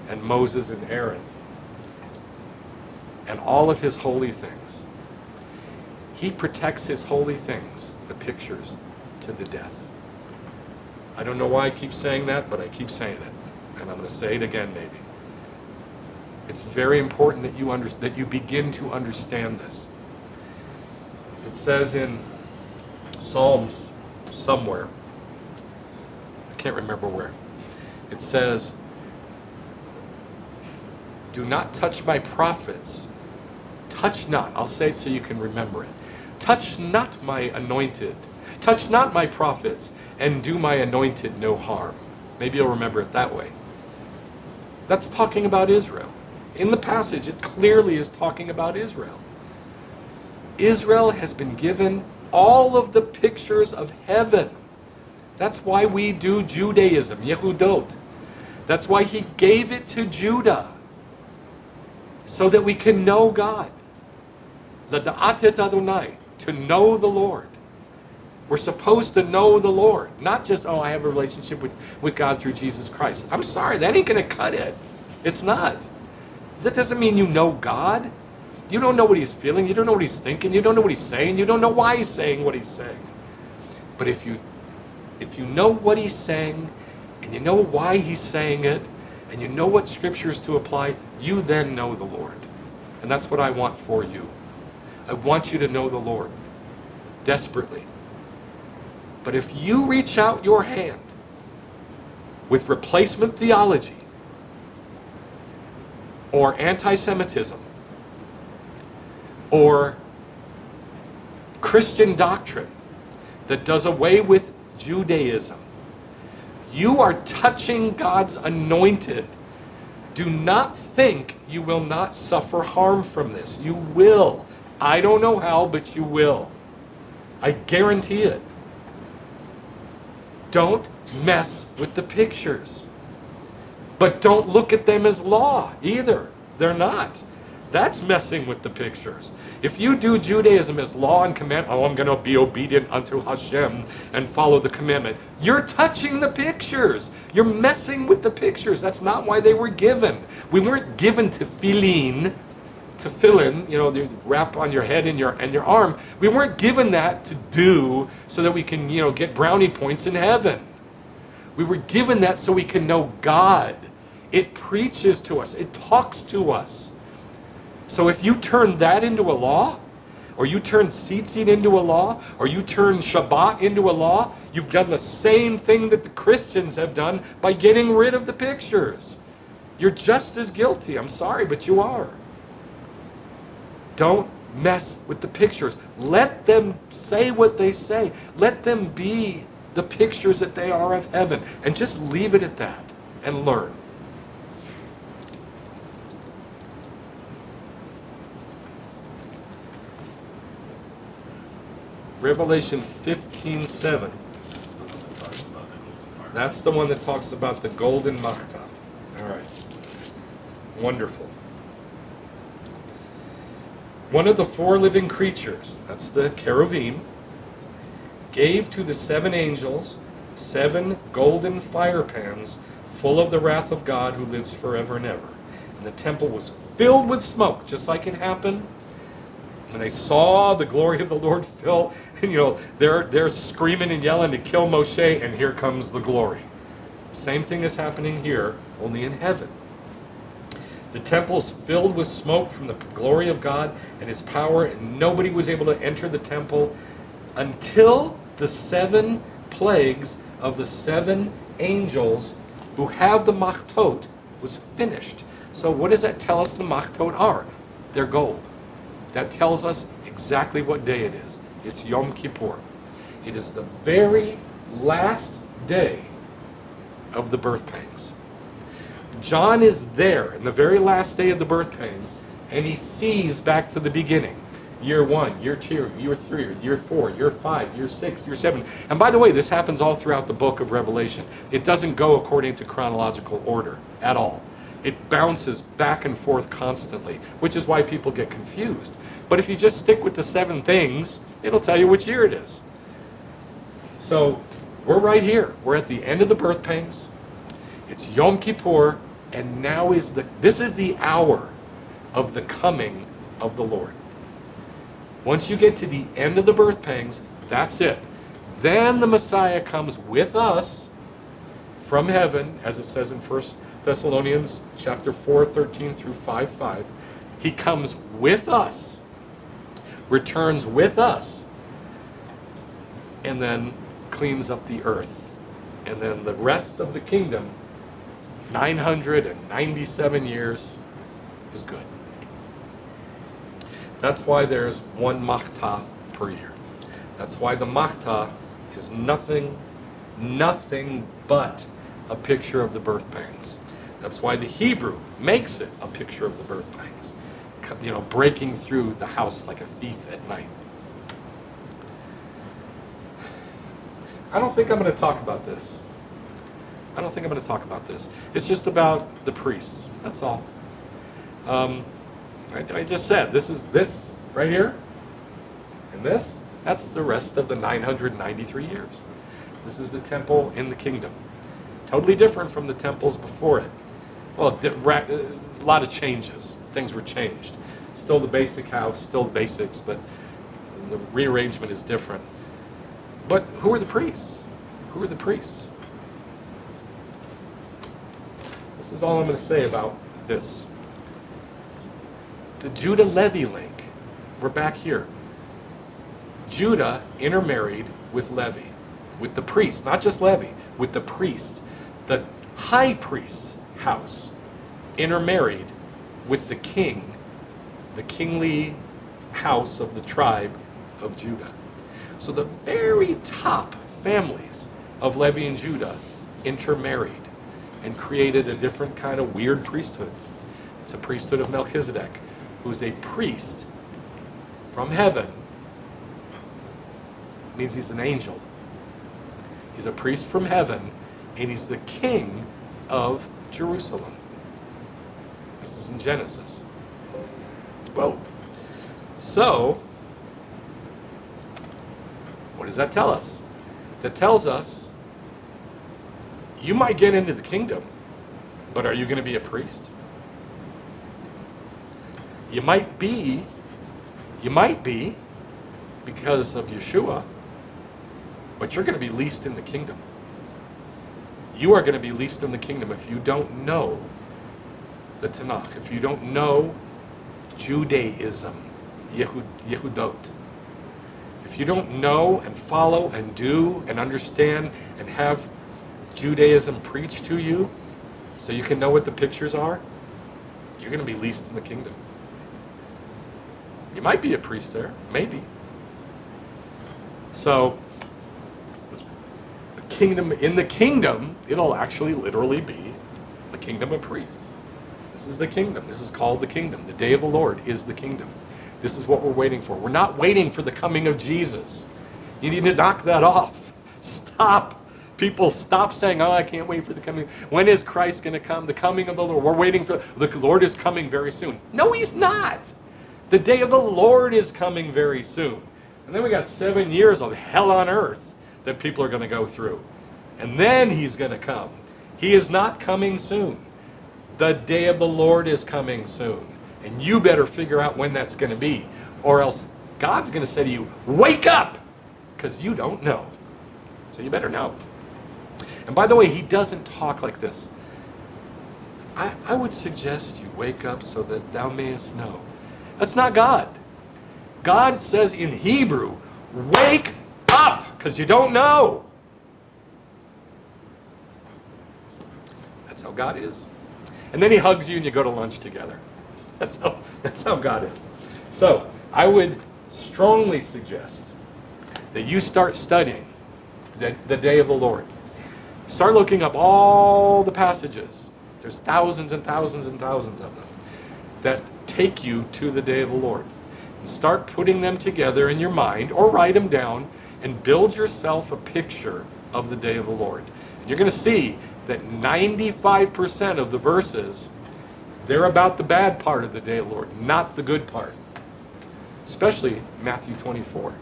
and Moses and Aaron and all of his holy things. He protects his holy things, the pictures, to the death. I don't know why I keep saying that, but I keep saying it. And I'm going to say it again maybe. It's very important that you begin to understand this. It says in Psalms somewhere, I can't remember where, it says, do not touch my prophets. Touch not. I'll say it so you can remember it. Touch not my anointed. Touch not my prophets, and do my anointed no harm. Maybe you'll remember it that way. That's talking about Israel. In the passage, it clearly is talking about Israel. Israel has been given all of the pictures of heaven. That's why we do Judaism, Yehudot. That's why he gave it to Judah. So that we can know God. L'da'atet Adonai, to know the Lord. We're supposed to know the Lord. Not just, I have a relationship with God through Jesus Christ. I'm sorry, that ain't going to cut it. It's not. That doesn't mean you know God. You don't know what he's feeling. You don't know what he's thinking. You don't know what he's saying. You don't know why he's saying what he's saying. But if you know what he's saying, and you know why he's saying it, and you know what scriptures to apply, you then know the Lord. And that's what I want for you. I want you to know the Lord desperately. But if you reach out your hand with replacement theology or anti-Semitism or Christian doctrine that does away with Judaism, you are touching God's anointed. Do not think you will not suffer harm from this. You will. I don't know how, but you will. I guarantee it. Don't mess with the pictures. But don't look at them as law either. They're not. That's messing with the pictures. If you do Judaism as law and command, oh, I'm going to be obedient unto Hashem and follow the commandment, you're touching the pictures. You're messing with the pictures. That's not why they were given. We weren't given tefillin, the wrap on your head and your arm. We weren't given that to do so that we can, get brownie points in heaven. We were given that so we can know God. It preaches to us. It talks to us. So if you turn that into a law, or you turn tzitzit into a law, or you turn Shabbat into a law, you've done the same thing that the Christians have done by getting rid of the pictures. You're just as guilty. I'm sorry, but you are. Don't mess with the pictures. Let them say what they say. Let them be the pictures that they are of heaven. And just leave it at that and learn. Revelation 15:7. That's the one that talks about the golden Machtah. All right. Wonderful. One of the four living creatures, that's the cherubim, gave to the seven angels 7 golden firepans full of the wrath of God who lives forever and ever. And the temple was filled with smoke, just like it happened when they saw the glory of the Lord fill. And, they're screaming and yelling to kill Moshe, and here comes the glory. Same thing is happening here, only in heaven. The temple's filled with smoke from the glory of God and His power, and nobody was able to enter the temple until the 7 plagues of the 7 angels who have the machtot was finished. So what does that tell us the machtot are? They're gold. That tells us exactly what day it is. It's Yom Kippur. It is the very last day of the Birthpangs. John is there in the very last day of the Birthpangs, and he sees back to the beginning. Year 1, year 2, year 3, year 4, year 5, year 6, year 7. And by the way, this happens all throughout the book of Revelation. It doesn't go according to chronological order at all. It bounces back and forth constantly, which is why people get confused. But if you just stick with the 7 things, it'll tell you which year it is. So we're right here. We're at the end of the Birthpangs. It's Yom Kippur, and now this is the hour of the coming of the Lord. Once you get to the end of the Birthpangs, that's it. Then the Messiah comes with us from heaven, as it says in 1 Thessalonians chapter 4:13 through 5:5. He comes with us, returns with us, and then cleans up the earth. And then the rest of the kingdom, 997 years, is good. That's why there's one Machtah per year. That's why the Machtah is nothing but a picture of the Birthpangs. That's why the Hebrew makes it a picture of the Birthpangs. Breaking through the house like a thief at night. I don't think I'm going to talk about this. It's just about the priests. That's all. I just said, this right here, and that's the rest of the 993 years. This is the temple in the kingdom. Totally different from the temples before it. Well, a lot of changes. Things were changed. Still the basic house, still the basics, but the rearrangement is different. But who are the priests? This is all I'm going to say about this. The Judah-Levi link we're back here. Judah intermarried with Levi, with the priest, not just Levi, with the priest. The high priest's house intermarried with the king, the kingly house of the tribe of Judah. So the very top families of Levi and Judah intermarried and created a different kind of weird priesthood. It's a priesthood of Melchizedek, who's a priest from heaven. It means he's an angel. He's a priest from heaven, and he's the king of Jerusalem. This is in Genesis. Whoa. So, what does that tell us? That tells us you might get into the kingdom, but are you going to be a priest? You might be because of Yeshua, but you're going to be least in the kingdom. You are going to be least in the kingdom if you don't know the Tanakh, if you don't know Judaism, Yehudot. If you don't know and follow and do and understand and have Judaism preached to you so you can know what the pictures are, you're going to be least in the kingdom. You might be a priest there, maybe. So, in the kingdom, it'll actually literally be the kingdom of priests. This is the kingdom. This is called the kingdom. The day of the Lord is the kingdom. This is what we're waiting for. We're not waiting for the coming of Jesus. You need to knock that off. Stop. People stop saying, oh, I can't wait for the coming. When is Christ going to come? The coming of the Lord. We're waiting for, the Lord is coming very soon. No, he's not. The day of the Lord is coming very soon. And then we got 7 years of hell on earth that people are going to go through. And then he's going to come. He is not coming soon. The day of the Lord is coming soon. And you better figure out when that's going to be. Or else God's going to say to you, wake up! Because you don't know. So you better know. And by the way, he doesn't talk like this. I would suggest you wake up so that thou mayest know. That's not God. God says in Hebrew, wake up, because you don't know. That's how God is. And then he hugs you and you go to lunch together. That's how God is. So I would strongly suggest that you start studying the day of the Lord. Start looking up all the passages. There's thousands and thousands and thousands of them that take you to the day of the Lord. And start putting them together in your mind, or write them down, and build yourself a picture of the day of the Lord. And you're going to see that 95% of the verses, they're about the bad part of the day of the Lord, not the good part. Especially Matthew 24.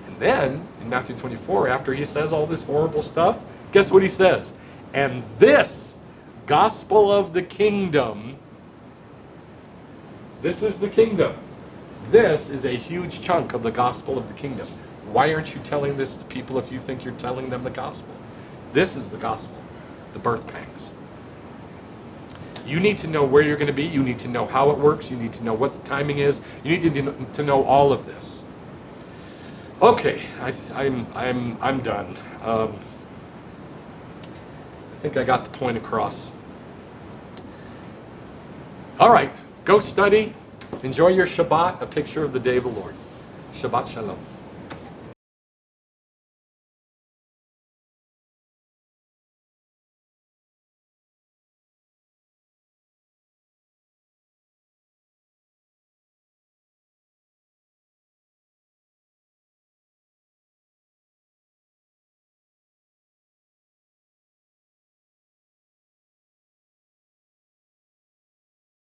And then, in Matthew 24, after he says all this horrible stuff, guess what he says? And this gospel of the kingdom, this is the kingdom. This is a huge chunk of the gospel of the kingdom. Why aren't you telling this to people if you think you're telling them the gospel? This is the gospel, the birth pangs. You need to know where you're going to be. You need to know how it works. You need to know what the timing is. You need to know all of this. Okay, I'm done. I think I got the point across. All right, go study. Enjoy your Shabbat, a picture of the day of the Lord. Shabbat Shalom.